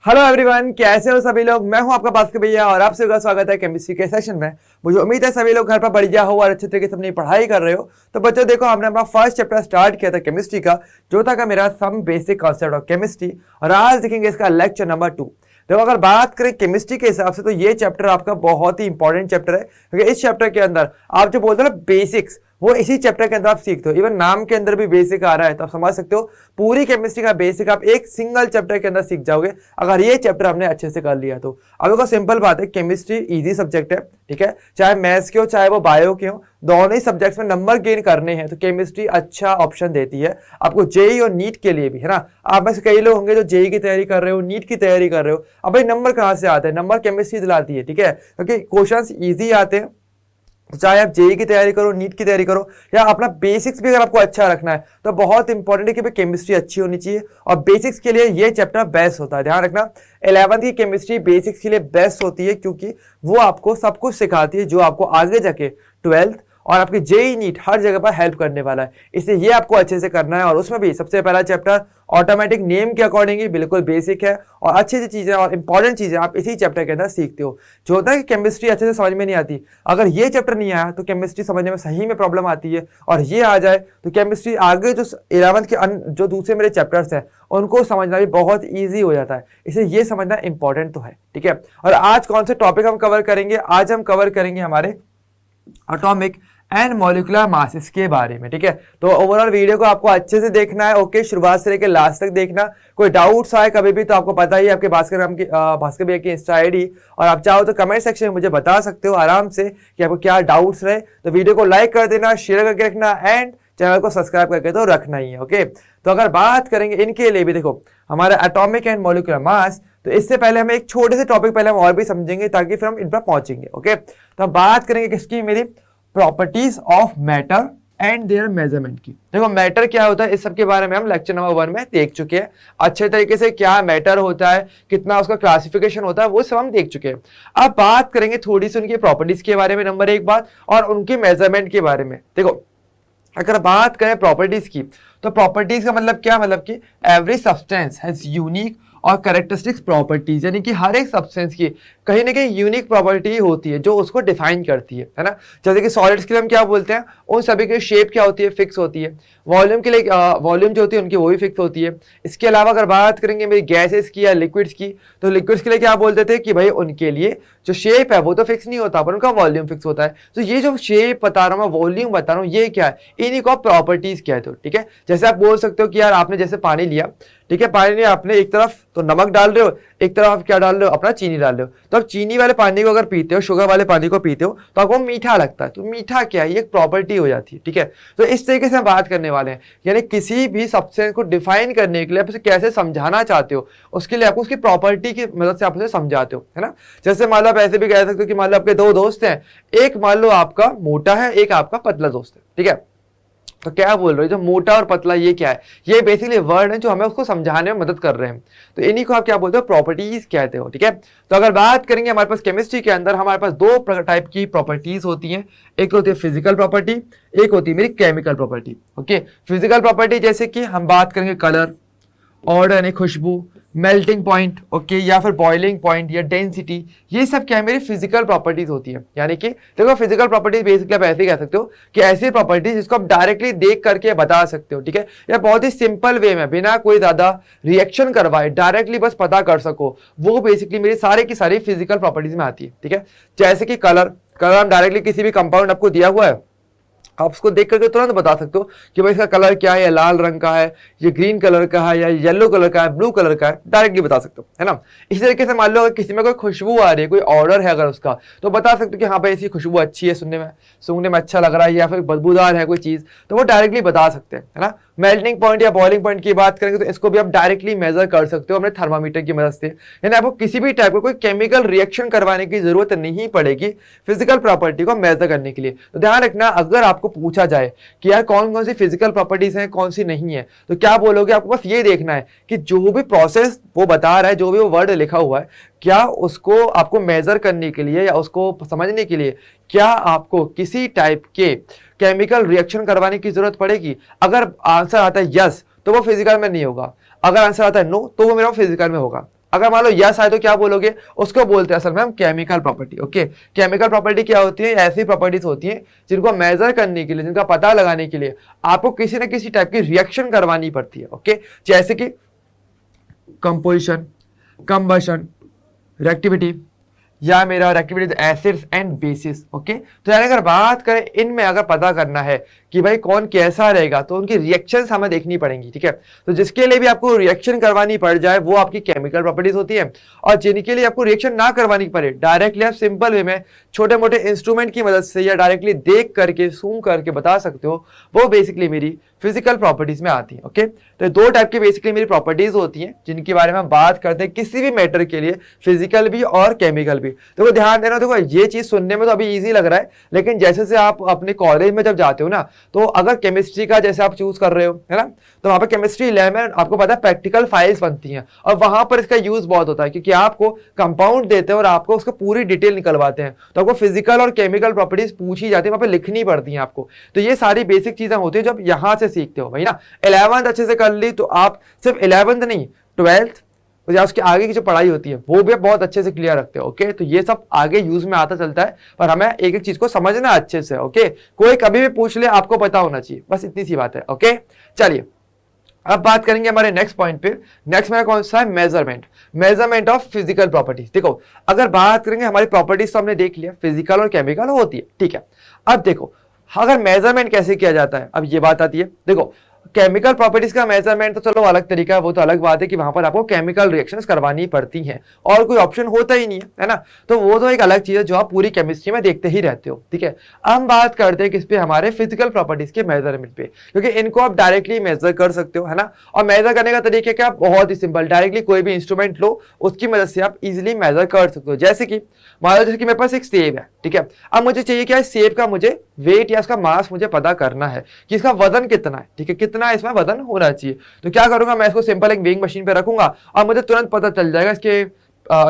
Hello everyone, कैसे हो सभी लोग। मैं हूं आपका भास्कर भैया और आप सभी का स्वागत है केमिस्ट्री के सेशन में। मुझे उम्मीद है सभी लोग घर पर बढ़िया हो और अच्छे तरीके से अपनी पढ़ाई कर रहे हो। तो बच्चों देखो, हमने अपना फर्स्ट चैप्टर स्टार्ट किया था केमिस्ट्री का, जो था मेरा some basic concept of chemistry, और आज देखेंगे इसका लेक्चर नंबर 2। देखो, अगर बात करें केमिस्ट्री के हिसाब से तो ये चैप्टर आपका बहुत ही इंपॉर्टेंट चैप्टर है, क्योंकि इस चैप्टर के अंदर आप जो बोलते हो ना बेसिक्स, वो इसी चैप्टर के अंदर आप सीखते हो। इवन नाम के अंदर भी बेसिक आ रहा है, तो आप समझ सकते हो पूरी केमिस्ट्री का बेसिक आप एक सिंगल चैप्टर के अंदर सीख जाओगे, अगर ये चैप्टर हमने अच्छे से कर लिया तो। अब देखो, सिंपल बात है, केमिस्ट्री इजी सब्जेक्ट है, ठीक है। चाहे मैथ्स के हो चाहे वो बायो के हो, दोनों ही सब्जेक्ट्स में नंबर गेन करने हैं तो केमिस्ट्री अच्छा ऑप्शन देती है आपको, जेई और नीट के लिए भी, है ना। आप में से कई लोग होंगे जो जेई की तैयारी कर रहे हो, नीट की तैयारी कर रहे हो। अब भाई नंबर कहाँ से आते हैं? नंबर केमिस्ट्री दिलाती है, ठीक है, क्योंकि क्वेश्चंस इजी आते हैं। चाहे आप जेई की तैयारी करो, नीट की तैयारी करो, या अपना बेसिक्स भी अगर आपको अच्छा रखना है तो बहुत इंपॉर्टेंट है कि भाई केमिस्ट्री अच्छी होनी चाहिए, और बेसिक्स के लिए ये चैप्टर बेस्ट होता है। ध्यान रखना, 11th की केमिस्ट्री बेसिक्स के लिए बेस्ट होती है, क्योंकि वो आपको सब कुछ सिखाती है जो आपको आगे जाके 12th और आपकी जेई नीट हर जगह पर हेल्प करने वाला है। इसलिए ये आपको अच्छे से करना है, और उसमें भी सबसे पहला चैप्टर ऑटोमेटिक नेम के अकॉर्डिंग ही बिल्कुल बेसिक है, और अच्छी अच्छी चीजें और इंपॉर्टेंट चीजें आप इसी चैप्टर के अंदर सीखते हो। जो होता है कि केमिस्ट्री अच्छे से समझ में नहीं आती, अगर ये चैप्टर नहीं आया तो केमिस्ट्री समझने में सही में प्रॉब्लम आती है, और ये आ जाए तो केमिस्ट्री आगे जो 11th के जो दूसरे मेरे चैप्टर्स हैं उनको समझना भी बहुत ईजी हो जाता है। इसलिए ये समझना इंपॉर्टेंट तो है, ठीक है। और आज कौन से टॉपिक हम कवर करेंगे? आज हम कवर करेंगे हमारे एटॉमिक एंड मॉलिक्यूलर मासेस के बारे में, ठीक है। तो ओवरऑल वीडियो को आपको अच्छे से देखना है, ओके, शुरुआत से लेकर लास्ट तक देखना। कोई डाउट्स आए कभी भी तो आपको पता ही है, आपके भास्कर भैया की इंस्टा आईडी, और आप चाहो तो कमेंट सेक्शन में मुझे बता सकते हो आराम से कि आपको क्या डाउट्स रहे। तो वीडियो को लाइक कर देना, शेयर करके रखना, एंड चैनल को सब्सक्राइब करके तो रखना ही है, ओके। तो अगर बात करेंगे इनके लिए भी, देखो हमारा एटॉमिक एंड मॉलिक्यूलर मास, तो इससे पहले हम एक छोटे से टॉपिक पहले हम और भी समझेंगे ताकि फिर हम इन पर पहुंचेंगे, ओके। तो हम बात करेंगे किसकी? मेरी properties of matter and there measurement की। देखो मैटर क्या होता है, इस सब के बारे में हम लेक्चर नंबर 1 में देख चुके हैं अच्छे तरीके से। क्या मैटर होता है, कितना उसका क्लासिफिकेशन होता है, वो सब हम देख चुके हैं। अब बात करेंगे थोड़ी सी उनकी प्रॉपर्टीज के बारे में, नंबर 1 बात, और उनकी मेजरमेंट के बारे में। देखो, अगर बात करें प्रॉपर्टीज की, तो प्रॉपर्टीज का मतलब क्या? मतलब कि एवरी सब्सटेंस हैज यूनिक और कैरेक्टरिस्टिक्स प्रॉपर्टीज, यानी कि हर एक सब्सटेंस की कहीं ना कहीं यूनिक प्रॉपर्टी होती है जो उसको डिफाइन करती है ना। जैसे कि सॉलिड्स के लिए हम क्या बोलते हैं, उन सभी की शेप क्या होती है? फिक्स होती है। वॉल्यूम के लिए वॉल्यूम जो होती है उनकी वही फिक्स होती है। इसके अलावा अगर बात करेंगे मेरी गैसेस की या लिक्विड्स की, तो लिक्विड्स के लिए क्या बोलते थे कि भाई उनके लिए जो शेप है वो तो फिक्स नहीं होता, पर उनका वॉल्यूम फिक्स होता है। तो ये जो शेप बता रहा हूँ मैं, वॉल्यूम बता रहा हूँ, ये क्या है? इन्हीं को प्रॉपर्टीज कहते हो, ठीक है। जैसे आप बोल सकते हो कि यार आपने जैसे पानी लिया, ठीक है, पानी में आपने एक तरफ तो नमक डाल रहे हो, एक तरफ आप क्या डाल रहे हो? अपना चीनी डाल रहे हो। तो आप चीनी वाले पानी को अगर पीते हो, शुगर वाले पानी को पीते हो, तो आपको मीठा लगता है। तो मीठा क्या है? ये एक प्रॉपर्टी हो जाती है, ठीक है। तो इस तरीके से हम बात करने वाले हैं, यानी किसी भी सब्सटेंस को डिफाइन करने के लिए आप उसे कैसे समझाना चाहते हो, उसके लिए आपको उसकी प्रॉपर्टी की मदद से आप उसे समझाते हो, है ना। जैसे मान लो आप ऐसे भी कह सकते हो कि मान लो आपके 2 दोस्त हैं, एक मान लो आपका मोटा है, एक आपका पतला दोस्त है, ठीक है। तो क्या बोल रहे हो, जो मोटा और पतला ये क्या है? ये बेसिकली वर्ड है जो हमें उसको समझाने में मदद कर रहे हैं। तो इन्हीं को आप क्या बोलते हो? प्रॉपर्टीज कहते हो, ठीक है। तो अगर बात करेंगे हमारे पास केमिस्ट्री के अंदर हमारे पास 2 टाइप की प्रॉपर्टीज होती हैं। एक होती है फिजिकल प्रॉपर्टी, एक होती है मेरी chemical property, okay. Physical property जैसे कि हम बात करेंगे कलर, ऑर्डर यानी खुशबू, मेल्टिंग पॉइंट, ओके, या फिर बॉइलिंग पॉइंट या डेंसिटी, ये सब क्या है? मेरी फिजिकल प्रॉपर्टीज होती है। यानी कि देखो, फिजिकल प्रॉपर्टीज बेसिकली आप ऐसे कह सकते हो कि ऐसी प्रॉपर्टीज जिसको आप डायरेक्टली देख करके बता सकते हो, ठीक है, या बहुत ही सिंपल वे में बिना कोई ज्यादा रिएक्शन करवाए डायरेक्टली बस पता कर सको, वो बेसिकली मेरी सारी की सारी फिजिकल प्रॉपर्टीज में आती है, ठीक है। जैसे कि कलर हम डायरेक्टली किसी भी कंपाउंड आपको दिया हुआ है, आप उसको देख करके तुरंत बता सकते हो कि भाई इसका कलर क्या है, या लाल रंग का है, ये ग्रीन कलर का है, या येलो कलर का है, ब्लू कलर का है, डायरेक्टली बता सकते हो, है ना। इसी तरीके से मान लो अगर किसी में कोई खुशबू आ रही है, कोई ऑर्डर है अगर उसका, तो बता सकते हो कि हाँ भाई इसकी खुशबू अच्छी है, सूंघने में अच्छा लग रहा है, या फिर बदबूदार है कोई चीज, तो वो डायरेक्टली बता सकते हैं, है ना। मेल्टिंग पॉइंट या बॉइलिंग पॉइंट की बात करेंगे तो इसको भी आप डायरेक्टली मेजर कर सकते हो अपने थर्मामीटर की मदद से, यानी आपको किसी भी टाइप का कोई केमिकल रिएक्शन करवाने की जरूरत नहीं पड़ेगी फिजिकल प्रॉपर्टी को मेजर करने के लिए। तो ध्यान रखना, अगर आपको पूछा जाए कि यार कौन कौन सी फिजिकल प्रॉपर्टीज हैं, कौन सी नहीं है, तो क्या बोलोगे? आपको बस ये देखना है कि जो भी प्रोसेस वो बता रहा है, जो भी वो वर्ड लिखा हुआ है, क्या उसको आपको मेजर करने के लिए या उसको समझने के लिए क्या आपको किसी टाइप के केमिकल रिएक्शन करवाने की जरूरत पड़ेगी? अगर आंसर आता है यस, तो वो फिजिकल में नहीं होगा। अगर आंसर आता है नो, तो वो मेरा फिजिकल में होगा। अगर मान लो यस आए तो क्या बोलोगे, उसको बोलते हैं असल में हम chemical property. Okay, chemical property क्या होती है, ऐसी प्रॉपर्टीज होती हैं जिनको मेजर करने के लिए, जिनका पता लगाने के लिए आपको किसी ना किसी टाइप की रिएक्शन करवानी पड़ती है। ओके, जैसे कि कंपोजिशन, कंबशन, रिएक्टिविटी, या मेरा reactivity acids and bases. Okay, तो यानी अगर बात करें इनमें अगर पता करना है कि भाई कौन कैसा रहेगा तो उनकी रिएक्शंस हमें देखनी पड़ेंगी। ठीक है, तो जिसके लिए भी आपको रिएक्शन करवानी पड़ जाए वो आपकी केमिकल प्रॉपर्टीज होती है, और जिनके लिए आपको रिएक्शन ना करवानी पड़े, डायरेक्टली आप सिंपल वे में छोटे मोटे इंस्ट्रूमेंट की मदद से या डायरेक्टली देख करके सूम करके बता सकते हो, वो बेसिकली मेरी फिजिकल प्रॉपर्टीज में आती है। ओके, तो दो टाइप की बेसिकली मेरी प्रॉपर्टीज होती हैं जिनके बारे में हम बात करते हैं किसी भी मैटर के लिए, फिजिकल भी और केमिकल भी। देखो ध्यान देना, देखो ये चीज सुनने में तो अभी इजी लग रहा है, लेकिन जैसे से आप अपने कॉलेज में जब जाते हो ना, तो अगर केमिस्ट्री का जैसे आप चूज कर रहे हो, है ना, तो वहां पर केमिस्ट्री लैब में आपको पता है प्रैक्टिकल फाइल्स बनती हैं, और वहां पर इसका यूज बहुत होता है क्योंकि आपको कंपाउंड देते हैं और आपको उसको पूरी डिटेल निकलवाते हैं, तो आपको फिजिकल और केमिकल प्रॉपर्टीज पूछी जाती है, वहां पर लिखनी पड़ती है आपको। तो ये सारी बेसिक चीजें होती है जो आप यहाँ से सीखते हो भाई ना। 11th अच्छे से कर ली तो आप सिर्फ 11th नहीं, 12th या उसके आगे की जो पढ़ाई होती है वो भी बहुत अच्छे से क्लियर रखते हो। ओके, तो ये सब आगे यूज में आता चलता है, पर हमें एक एक चीज को समझना अच्छे से। ओके, कोई कभी भी पूछ ले आपको पता होना चाहिए, बस इतनी सी बात है। ओके, चलिए अब बात करेंगे हमारे नेक्स्ट पॉइंट पे। नेक्स्ट मेरा कौन सा है, measurement, measurement of physical properties. देखो अगर बात करेंगे हमारी प्रॉपर्टीज तो हमने देख लिया फिजिकल और केमिकल होती है, ठीक है। अब देखो अगर मेजरमेंट कैसे किया जाता है, अब ये बात आती है। देखो केमिकल प्रॉपर्टीज का मेजरमेंट तो चलो अलग तरीका है, वो तो अलग बात है कि वहां पर आपको केमिकल रिएक्शंस करवानी पड़ती हैं और कोई ऑप्शन होता ही नहीं है ना, तो वो तो एक अलग चीज है जो आप पूरी केमिस्ट्री में देखते ही रहते हो। ठीक है, अब हम बात करते हैं किस पे, हमारे फिजिकल प्रॉपर्टीज के मेजरमेंट पे, क्योंकि इनको आप डायरेक्टली मेजर कर सकते हो, है ना। और मेजर करने का तरीका क्या, बहुत ही सिंपल, डायरेक्टली कोई भी इंस्ट्रूमेंट लो, उसकी मदद से आप इजिली मेजर कर सकते हो। जैसे कि मान लो जैसे कि मेरे पास एक सेब है, ठीक है, अब मुझे चाहिए क्या, सेब का मुझे वेट या इसका मास मुझे पता करना है कि इसका वजन कितना है। ठीक है, कितना इसमें वजन होना चाहिए, तो क्या करूंगा, मैं इसको सिंपल एक वेइंग मशीन पे रखूंगा और मुझे तुरंत पता चल जाएगा, इसके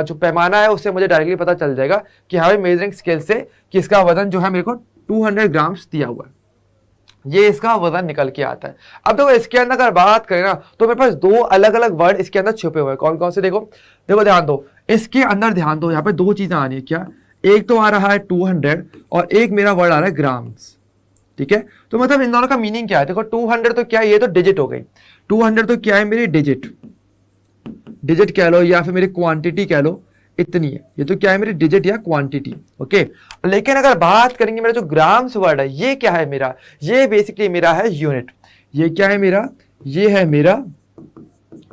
जो पैमाना है उससे मुझे डायरेक्टली पता चल जाएगा कि हाँ मेजरिंग स्केल से कि इसका वजन जो है मेरे को 200 ग्राम्स दिया हुआ है, ये इसका वजन निकल के आता है। अब देखो इसके अंदर अगर बात करें ना तो मेरे पास दो अलग अलग वर्ड इसके अंदर छुपे हुए हैं। कौन कौन से, देखो देखो ध्यान दो, इसके अंदर ध्यान दो, यहाँ पे दो चीजें आ रही है, क्या, एक तो आ रहा है 200 और एक मेरा वर्ड आ रहा है ग्राम्स। ठीक है, तो मतलब इन दोनों का मीनिंग क्या है, देखो 200 तो क्या है, ये तो डिजिट हो गई, 200 तो क्या है मेरी डिजिट, डिजिट कह लो या फिर मेरी क्वांटिटी कह लो, इतनी है, ये तो क्या है मेरी डिजिट या क्वांटिटी। ओके, लेकिन अगर बात करेंगे मेरा जो ग्राम्स वर्ड है, ये क्या है मेरा, ये बेसिकली मेरा है यूनिट, ये क्या है मेरा, ये है मेरा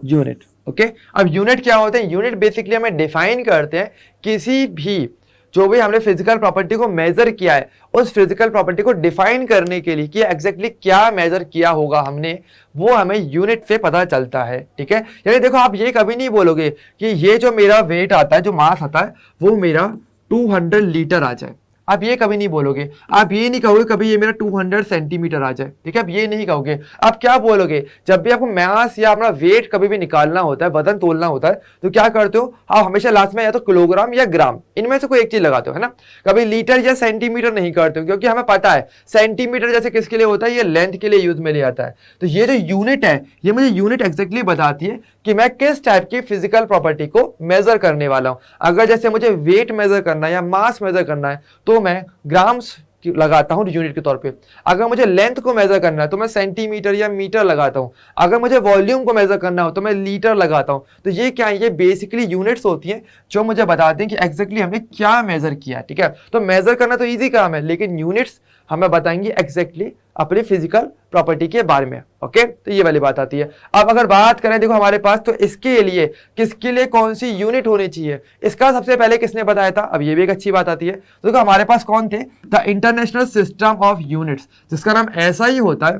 यूनिट। ओके, अब यूनिट क्या होते हैं, यूनिट बेसिकली हमें डिफाइन करते हैं किसी भी जो भी हमने फिजिकल प्रॉपर्टी को मेजर किया है, उस फिजिकल प्रॉपर्टी को डिफाइन करने के लिए कि एग्जैक्टली क्या मेजर किया होगा हमने, वो हमें यूनिट से पता चलता है। ठीक है, यानी देखो आप ये कभी नहीं बोलोगे कि ये जो मेरा वेट आता है, जो मास आता है, वो मेरा 200 लीटर आ जाए, आप ये कभी नहीं बोलोगे। आप ये नहीं कहोगे कभी ये मेरा 200 सेंटीमीटर आ जाए, ठीक है, आप ये नहीं कहोगे। आप क्या बोलोगे, जब भी आपको मास या अपना वेट कभी भी निकालना होता है, वजन तोलना होता है, तो क्या करते हो आप, हमेशा लास्ट में या तो किलोग्राम या ग्राम, इनमें से कोई एक चीज लगाते हो, है ना। कभी लीटर या सेंटीमीटर नहीं करते हो, क्योंकि हमें पता है सेंटीमीटर जैसे किसके लिए होता है, ये लेंथ के लिए यूज में लिया जाता है। तो ये जो यूनिट है, ये मुझे यूनिट एग्जैक्टली बताती है कि मैं किस टाइप की फिजिकल प्रॉपर्टी को मेजर करने वाला हूं। अगर जैसे मुझे वेट मेजर करना है या मास मेजर करना है तो मैं ग्राम्स लगाता हूं यूनिट के तौर पे। अगर मुझे लेंथ को मेजर करना है तो मैं सेंटीमीटर या मीटर लगाता हूं। अगर मुझे वॉल्यूम को मेजर करना हो तो मैं लीटर लगाता हूं। तो ये क्या है, ये बेसिकली यूनिट्स होती हैं जो मुझे बताते हैं कि एग्जैक्टली हमने क्या मेजर किया। ठीक है, तो मेजर करना तो ईजी काम है, लेकिन यूनिट्स हमें बताएंगे एग्जैक्टली अपनी फिजिकल प्रॉपर्टी के बारे में। ओके, तो ये वाली बात आती है। अब अगर बात करें देखो हमारे पास, तो इसके लिए किसके लिए कौन सी यूनिट होनी चाहिए, इसका सबसे पहले किसने बताया था, अब ये भी एक अच्छी बात आती है। तो देखो हमारे पास कौन थे, the international system of units, जिसका नाम ऐसा ही होता है।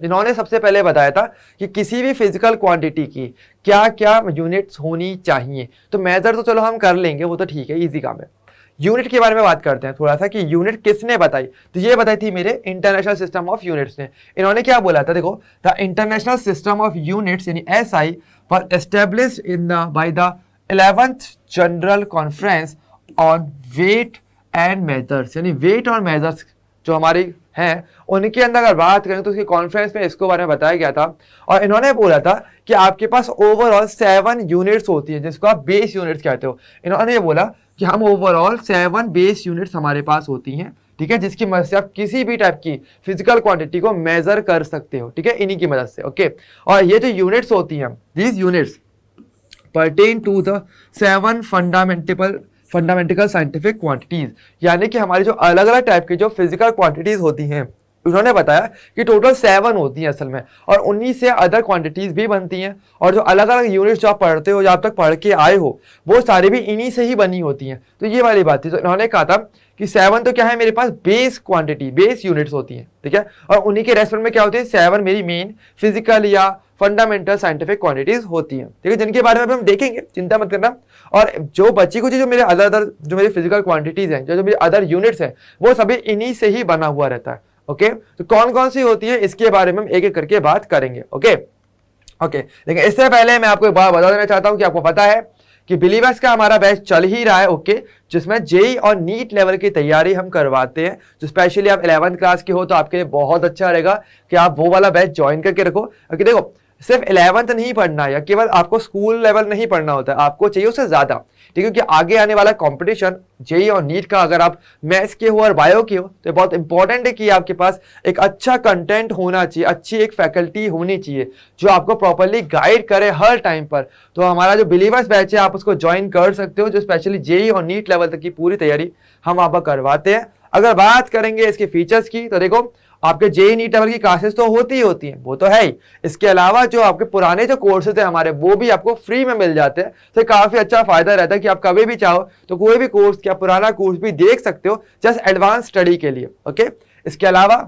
इन्होंने सबसे पहले बताया था कि किसी भी फिजिकल क्वांटिटी की क्या क्या यूनिट्स होनी चाहिए। तो मेजर तो चलो हम कर लेंगे, वो तो ठीक है, इजी काम है। यूनिट के बारे में बात करते हैं थोड़ा सा कि यूनिट किसने बताई, तो ये बताई थी मेरे इंटरनेशनल सिस्टम ऑफ यूनिट्स ने। इन्होंने क्या बोला था, देखो the international system of units यानी SI were established in the by the 11th general conference on weight and measures, यानी वेट और मेजर्स जो हमारी हैं उनके अंदर अगर बात करें तो उसके कॉन्फ्रेंस में इसको बारे में बताया गया था और इन्होंने बोला था कि आपके पास ओवरऑल 7 यूनिट्स होती हैं जिसको आप बेस यूनिट्स कहते हो। इन्होंने ये बोला कि हम ओवरऑल 7 बेस यूनिट्स हमारे पास होती हैं, ठीक है, जिसकी मदद से आप किसी भी टाइप की फिजिकल क्वांटिटी को मेजर कर सकते हो, ठीक है, इन्हीं की मदद से। ओके, और ये जो यूनिट्स होती हैं, these units pertain to the 7 fundamental scientific quantities, यानी कि हमारी जो अलग अलग टाइप की जो फिजिकल क्वांटिटीज होती हैं उन्होंने बताया कि टोटल 7 होती हैं असल में, और उन्हीं से अदर क्वांटिटीज भी बनती हैं, और जो अलग अलग यूनिट्स जो आप पढ़ते हो, जो आप तक पढ़ के आए हो, वो सारी भी इन्हीं से ही बनी होती हैं। तो ये वाली बात थी। तो इन्होंने कहा था कि 7 तो क्या है मेरे पास बेस क्वांटिटी, बेस यूनिट्स होती हैं, ठीक है, और उन्हीं के रेस्पेक्ट में क्या होती है 7 मेरी मेन फिजिकल या फंडामेंटल साइंटिफिक क्वांटिटीज होती हैं, ठीक है, जिनके बारे में हम देखेंगे, चिंता मत करना। और जो बची कुछ जो मेरे अदर जो मेरी फिजिकल क्वांटिटीज हैं, जो मेरे अदर यूनिट्स हैं, वो सभी इन्हीं से ही बना हुआ रहता है। ओके, तो कौन कौन सी होती है इसके बारे में हम एक एक करके बात करेंगे। ओके, लेकिन इससे पहले मैं आपको एक बात बता देना चाहता हूं कि आपको पता है कि बिलीवर्स का हमारा बैच चल ही रहा है, ओके, जिसमें जेई और नीट लेवल की तैयारी हम करवाते हैं। जो स्पेशली आप 11th क्लास के हो तो आपके लिए बहुत अच्छा रहेगा कि आप वो वाला बैच ज्वाइन करके रखो। क्योंकि देखो सिर्फ 11th नहीं पढ़ना है या केवल आपको स्कूल लेवल नहीं पढ़ना होता है, आपको चाहिए उससे ज्यादा, ठीक है, क्योंकि आगे आने वाला कंपटीशन जेई और नीट का, अगर आप मैथ्स के हो और बायो के हो तो बहुत इंपॉर्टेंट है कि आपके पास एक अच्छा कंटेंट होना चाहिए, अच्छी एक फैकल्टी होनी चाहिए जो आपको प्रॉपरली गाइड करे हर टाइम पर। तो हमारा जो बिलीवर्स बैच है आप उसको ज्वाइन कर सकते हो, जो स्पेशली जेई और नीट लेवल तक की पूरी तैयारी हम आप करवाते हैं। अगर बात करेंगे इसके फीचर्स की तो देखो आपके जेई नीट लेवल की क्लासेस तो होती हैं, वो तो है ही। इसके अलावा जो आपके पुराने जो कोर्सेज है हमारे, वो भी आपको फ्री में मिल जाते हैं। तो काफी अच्छा फायदा रहता है कि आप कभी भी चाहो तो कोई भी कोर्स या पुराना कोर्स भी देख सकते हो, जस्ट एडवांस स्टडी के लिए। ओके, इसके अलावा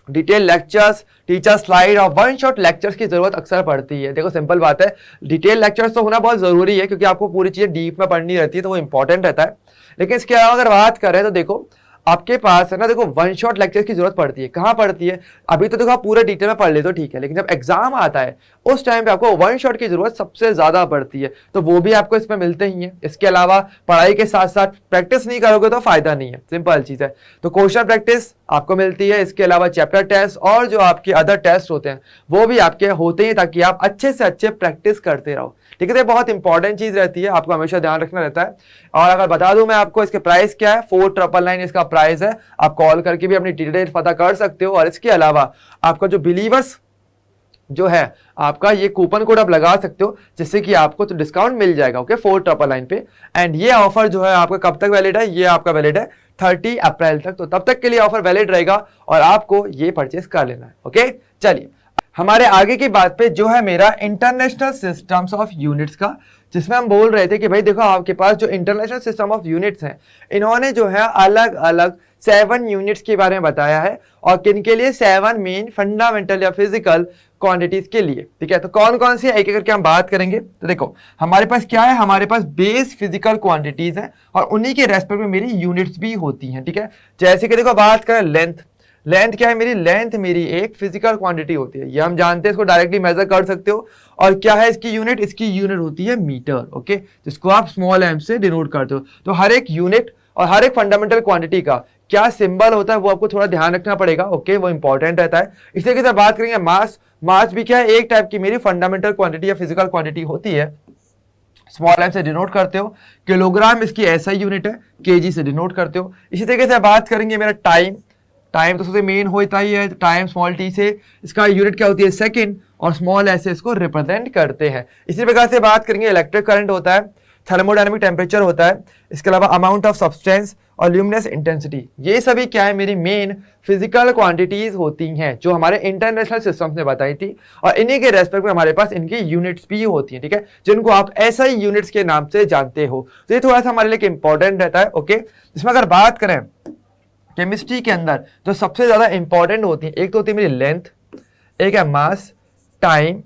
डिटेल लेक्चर्स, टीचर स्लाइड और वन शॉट लेक्चर्स की जरूरत अक्सर पड़ती है। देखो सिंपल बात है, डिटेल लेक्चर्स तो होना बहुत जरूरी है क्योंकि आपको पूरी चीजें डीप में पढ़नी रहती है, तो वो इंपॉर्टेंट रहता है। लेकिन इसके अलावा अगर बात करें तो देखो आपके पास है ना, देखो वन शॉट लेक्चर्स की जरूरत पड़ती है। कहाँ पड़ती है? अभी तो देखो आप पूरे डिटेल में पढ़ ले तो ठीक है, लेकिन जब एग्जाम आता है उस टाइम पे आपको वन शॉट की जरूरत सबसे ज्यादा पड़ती है, तो वो भी आपको इसमें मिलते ही हैं। इसके अलावा पढ़ाई के साथ साथ प्रैक्टिस नहीं करोगे तो फायदा नहीं है, सिंपल चीज है। तो क्वेश्चन प्रैक्टिस आपको मिलती है। इसके अलावा चैप्टर टेस्ट और जो आपके अदर टेस्ट होते हैं वो भी आपके होते हैं, ताकि आप अच्छे से अच्छे प्रैक्टिस करते रहो, ठीक है। तो बहुत इंपॉर्टेंट चीज रहती है, आपको हमेशा ध्यान रखना रहता है। और अगर बता दूं मैं आपको इसके प्राइस क्या है, 4999 इसका प्राइस है। आप कॉल करके भी अपनी डिटेल पता कर सकते हो। और इसके अलावा आपका जो बिलीवर्स जो है आपका ये कूपन कोड आप लगा सकते हो, जिससे कि आपको तो डिस्काउंट मिल जाएगा। ओके, 4999 पे। एंड ये ऑफर जो है आपका कब तक वैलिड है? ये आपका वैलिड है 30 अप्रैल तक, तो तब तक के लिए ऑफर वैलिड रहेगा और आपको ये परचेस कर लेना है। ओके, चलिए हमारे आगे की बात पे जो है मेरा इंटरनेशनल सिस्टम्स ऑफ यूनिट्स का, जिसमें हम बोल रहे थे कि भाई देखो आपके पास जो इंटरनेशनल सिस्टम ऑफ यूनिट्स हैं, इन्होंने जो है अलग अलग 7 यूनिट्स के बारे में बताया है, और किन के लिए? 7 मेन फंडामेंटल या फिजिकल क्वांटिटीज के लिए, ठीक है। तो कौन कौन सी है एक एक करके हम बात करेंगे। तो देखो हमारे पास क्या है, हमारे पास बेस फिजिकल क्वांटिटीज है और उन्हीं के रेस्पेक्ट में मेरी यूनिट्स भी होती हैं, ठीक है। जैसे कि देखो बात करें लेंथ, लेंथ क्या है मेरी? लेंथ मेरी एक फिजिकल क्वांटिटी होती है, ये हम जानते हैं, इसको डायरेक्टली मेजर कर सकते हो। और क्या है इसकी यूनिट? इसकी यूनिट होती है मीटर, ओके, जिसको आप स्मॉल एम से डिनोट करते हो। तो हर एक यूनिट और हर एक फंडामेंटल क्वांटिटी का क्या सिंबल होता है वो आपको थोड़ा ध्यान रखना पड़ेगा, ओके, वो इंपॉर्टेंट रहता है। इसी तरीके से बात करेंगे मास, मास भी क्या है? एक टाइप की मेरी फंडामेंटल क्वांटिटी या फिजिकल क्वांटिटी होती है, स्मॉल एम से डिनोट करते हो। किलोग्राम इसकी एसआई यूनिट है, केजी से डिनोट करते हो। इसी तरीके से बात करेंगे मेरा टाइम, टाइम तो सबसे मेन होता ही है, टाइम स्मॉल टी से इसका यूनिट क्या होती है? सेकंड, और स्मॉल एस से इसको रिप्रेजेंट करते हैं। इसी प्रकार से बात करेंगे इलेक्ट्रिक करंट होता है, थर्मोडायनेमिक टेम्परेचर होता है, इसके अलावा अमाउंट ऑफ सब्सटेंस और ल्यूमिनस इंटेंसिटी, ये सभी क्या है मेरी मेन फिजिकल क्वांटिटीज होती हैं जो हमारे इंटरनेशनल सिस्टम्स ने बताई थी। और इन्हीं के रेस्पेक्ट में हमारे पास इनकी यूनिट्स भी होती हैं, ठीक है, जिनको आप एसआई यूनिट्स के नाम से जानते हो। तो ये थोड़ा सा हमारे लिए इंपॉर्टेंट रहता है, ओके। इसमें अगर बात करें केमिस्ट्री के अंदर जो सबसे ज्यादा इंपॉर्टेंट होती है, एक तो होती है मेरी लेंथ, एक है मास, टाइम,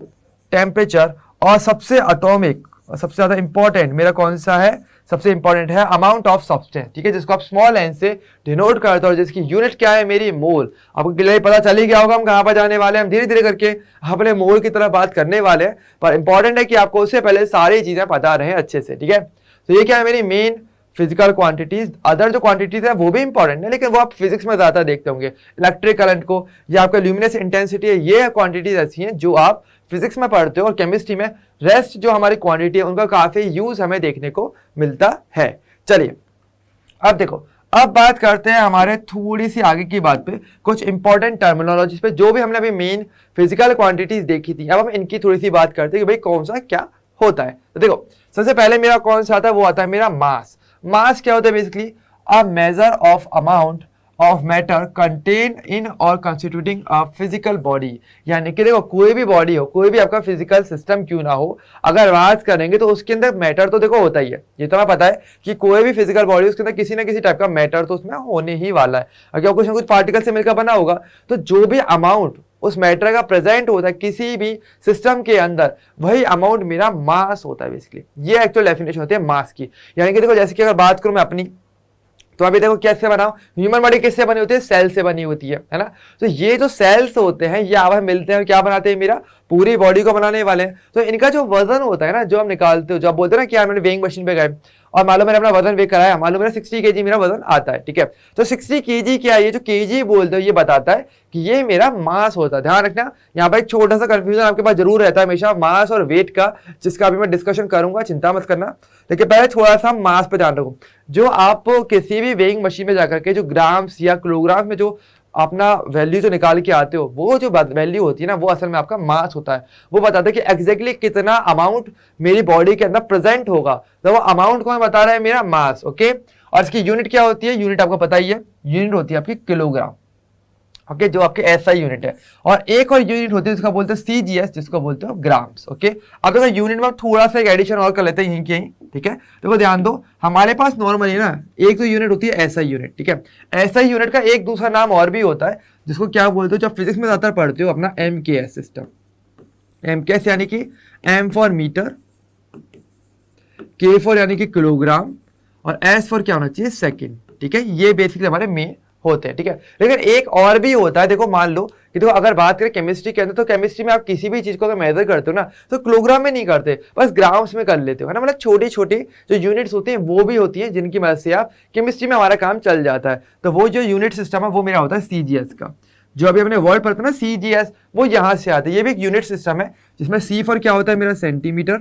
टेम्परेचर, और सबसे एटॉमिक और सबसे ज्यादा इंपॉर्टेंट मेरा कौन सा है? सबसे इंपॉर्टेंट है अमाउंट ऑफ सब्सटेंस, ठीक है, जिसको आप स्मॉल एन से डिनोट करते हो, जिसकी यूनिट क्या है मेरी? मोल। आपको क्लियर पता चल ही गया होगा हम कहाँ पर जाने वाले हैं। हम धीरे धीरे करके अपने मोल की तरफ बात करने वाले हैं, पर इंपॉर्टेंट है कि आपको उससे पहले सारी चीजें पता रहे अच्छे से, ठीक है। तो ये क्या है मेरी मेन फिजिकल क्वांटिटीज, अदर जो क्वांटिटीज है वो भी इंपॉर्टेंट है, लेकिन वो आप फिजिक्स में ज्यादा देखते होंगे, इलेक्ट्रिक करंट को या आपका ल्यूमिनस इंटेंसिटी है, ये क्वांटिटीज ऐसी हैं जो आप फिजिक्स में पढ़ते हो, और केमिस्ट्री में रेस्ट जो हमारी क्वांटिटी है उनका काफी यूज हमें देखने को मिलता है। चलिए अब देखो, अब बात करते हैं हमारे थोड़ी सी आगे की बात पे, कुछ इंपॉर्टेंट टर्मिनोलॉजीज पे, जो भी हमने अभी मेन फिजिकल क्वांटिटीज देखी थी, अब हम इनकी थोड़ी सी बात करते हैं कि भाई कौन सा क्या होता है। तो देखो सबसे पहले मेरा कौन सा आता है, वो आता है मेरा मास। मास क्या होता है, basically a measure of amount of matter contain in और कंस्टिट्यूटिंग अ फिजिकल बॉडी। यानी कि देखो कोई भी बॉडी हो, कोई भी आपका फिजिकल सिस्टम क्यों ना हो, अगर बात करेंगे तो उसके अंदर मैटर तो देखो होता ही है, ये तो हमें पता है कि कोई भी फिजिकल बॉडी उसके अंदर किसी ना किसी टाइप का मैटर तो उसमें होने ही वाला है, अगर कुछ ना कुछ पार्टिकल से मिलकर बना होगा। तो जो भी अमाउंट उस मैटर का प्रेजेंट होता है किसी भी सिस्टम के अंदर, वही अमाउंट मेरा मास होता है बेसिकली। ये एक्चुअल डेफिनेशन होती है मास की। यानी कि देखो जैसे कि अगर बात करूं मैं अपनी, तो अभी देखो कैसे बनाओ, ह्यूमन बॉडी किससे बनी होती है, सेल से बनी होती है ना। तो ये जो सेल्स होते हैं ये आपस मिलते हैं और क्या बनाते हैं, मेरा पूरी बॉडी को बनाने वाले हैं। तो इनका जो वजन होता है ना, जो हम निकालते हो, जब बोलते हैं ना कि यार मैंने वेइंग मशीन पे गए और मालूम मैंने अपना वजन वेट कराया, मालूम मेरा 60 kg मेरा वजन आता है, ठीक है। तो 60 kg क्या है, ये जो kg बोलते हो ये बताता है कि ये मेरा मास होता है। ध्यान रखना, यहाँ पर एक छोटा सा कंफ्यूजन आपके पास जरूर रहता है हमेशा मास और वेट का, जिसका अभी मैं डिस्कशन करूंगा, चिंता मत करना। लेकिन पहले थोड़ा सा मास पे ध्यान रखो। जो आप किसी भी वेइंग मशीन में जाकर के जो ग्राम्स या किलोग्राम में जो अपना वैल्यू जो निकाल के आते हो, वो जो वैल्यू होती है ना, वो असल में आपका मास होता है। वो बताता है कि एग्जैक्टली कितना अमाउंट मेरी बॉडी के अंदर प्रेजेंट होगा, तो वो अमाउंट को बता रहा है मेरा मास, ओके। और इसकी यूनिट क्या होती है, यूनिट आपको पता ही है, यूनिट होती है आपकी किलोग्राम, ओके, जो आपके एसआई यूनिट है। और एक और यूनिट होती है जिसका बोलते हैं सीजीएस, जिसको बोलते हो ग्राम्स, ओके। अब अगर यूनिट में थोड़ा सा एक एडिशन और कर लेते हैं यहीं के यहीं, ठीक है। देखो ध्यान दो, हमारे पास नॉर्मली ना एक तो यूनिट होती है एसआई यूनिट, ठीक है। एसआई यूनिट का एक दूसरा नाम और भी होता है, जिसको क्या बोलते हो, जब फिजिक्स में ज्यादातर पढ़ते हो, अपना एमकेएस सिस्टम। एमकेएस यानी कि एम फॉर मीटर, के फॉर यानी कि किलोग्राम, और एस फॉर क्या होना चाहिए, सेकेंड, ठीक है। ये बेसिकली हमारे मेन होते हैं, ठीक है। लेकिन एक और भी होता है, देखो मान लो कि देखो अगर बात करें केमिस्ट्री के अंदर, तो केमिस्ट्री में आप किसी भी चीज को अगर मेजर करते हो ना, तो किलोग्राम में नहीं करते, बस ग्राम्स में कर लेते हो, है ना। मतलब छोटी छोटी जो यूनिट्स होती हैं वो भी होती हैं, जिनकी मदद से आप केमिस्ट्री में हमारा काम चल जाता है। तो वो जो यूनिट सिस्टम है वो मेरा होता है सीजीएस का। जो अभी हमने वर्ड पढ़ा था ना सीजीएस, वो यहां से आता है। ये भी एक यूनिट सिस्टम है, जिसमें सी फॉर क्या होता है मेरा सेंटीमीटर,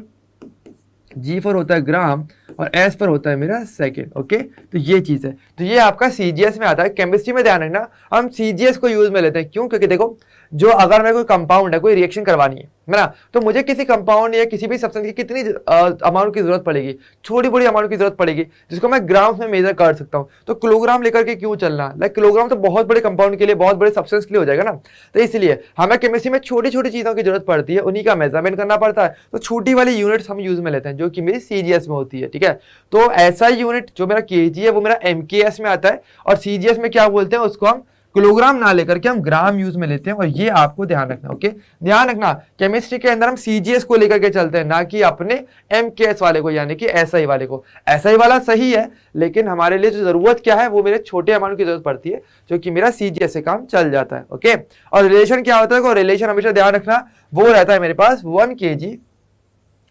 जी फॉर होता है ग्राम, और एस पर होता है मेरा सेकंड, ओके। तो ये चीज है, तो ये आपका सीजीएस में आता है। केमिस्ट्री में ध्यान रखना, हम सीजीएस को यूज में लेते हैं, क्यों, क्योंकि देखो जो अगर मैं कोई कंपाउंड है, कोई रिएक्शन करवानी है ना, तो मुझे किसी कंपाउंड या किसी भी सब्सटेंस की कितनी अमाउंट की जरूरत पड़ेगी, छोटी बड़ी अमाउंट की जरूरत पड़ेगी, जिसको मैं ग्राम्स में मेजर कर सकता हूँ। तो किलोग्राम लेकर के क्यों चलना, लाइक किलोग्राम तो बहुत बड़े कंपाउंड के लिए, बहुत बड़े सब्सटेंस के लिए हो जाएगा ना। तो इसलिए हमें केमिस्ट्री में छोटी छोटी चीजों की जरूरत पड़ती है, उन्हीं का मेजरमेंट करना पड़ता है। तो छोटी वाली यूनिट्स हम यूज में लेते हैं, जो कि मेरी सीजीएस में होती है, ठीक है। तो ऐसा यूनिट जो मेरा केजी है वो मेरा एमकेएस में आता है, और सीजीएस में क्या बोलते हैं उसको, हम किलोग्राम ना लेकर के हम ग्राम यूज में लेते हैं। और ये आपको ध्यान रखना, ओके। ध्यान रखना, केमिस्ट्री के अंदर हम सीजीएस को लेकर के चलते हैं, ना कि अपने एमकेएस वाले को, यानी कि एसआई वाले को। एसआई वाला सही है, लेकिन हमारे लिए जो जरूरत क्या है, वो मेरे छोटे अमाउंट की जरूरत पड़ती है, जो कि मेरा सीजीएस से काम चल जाता है, ओके। और रिलेशन क्या होता है, रिलेशन हमेशा ध्यान रखना, वो रहता है मेरे पास 1 kg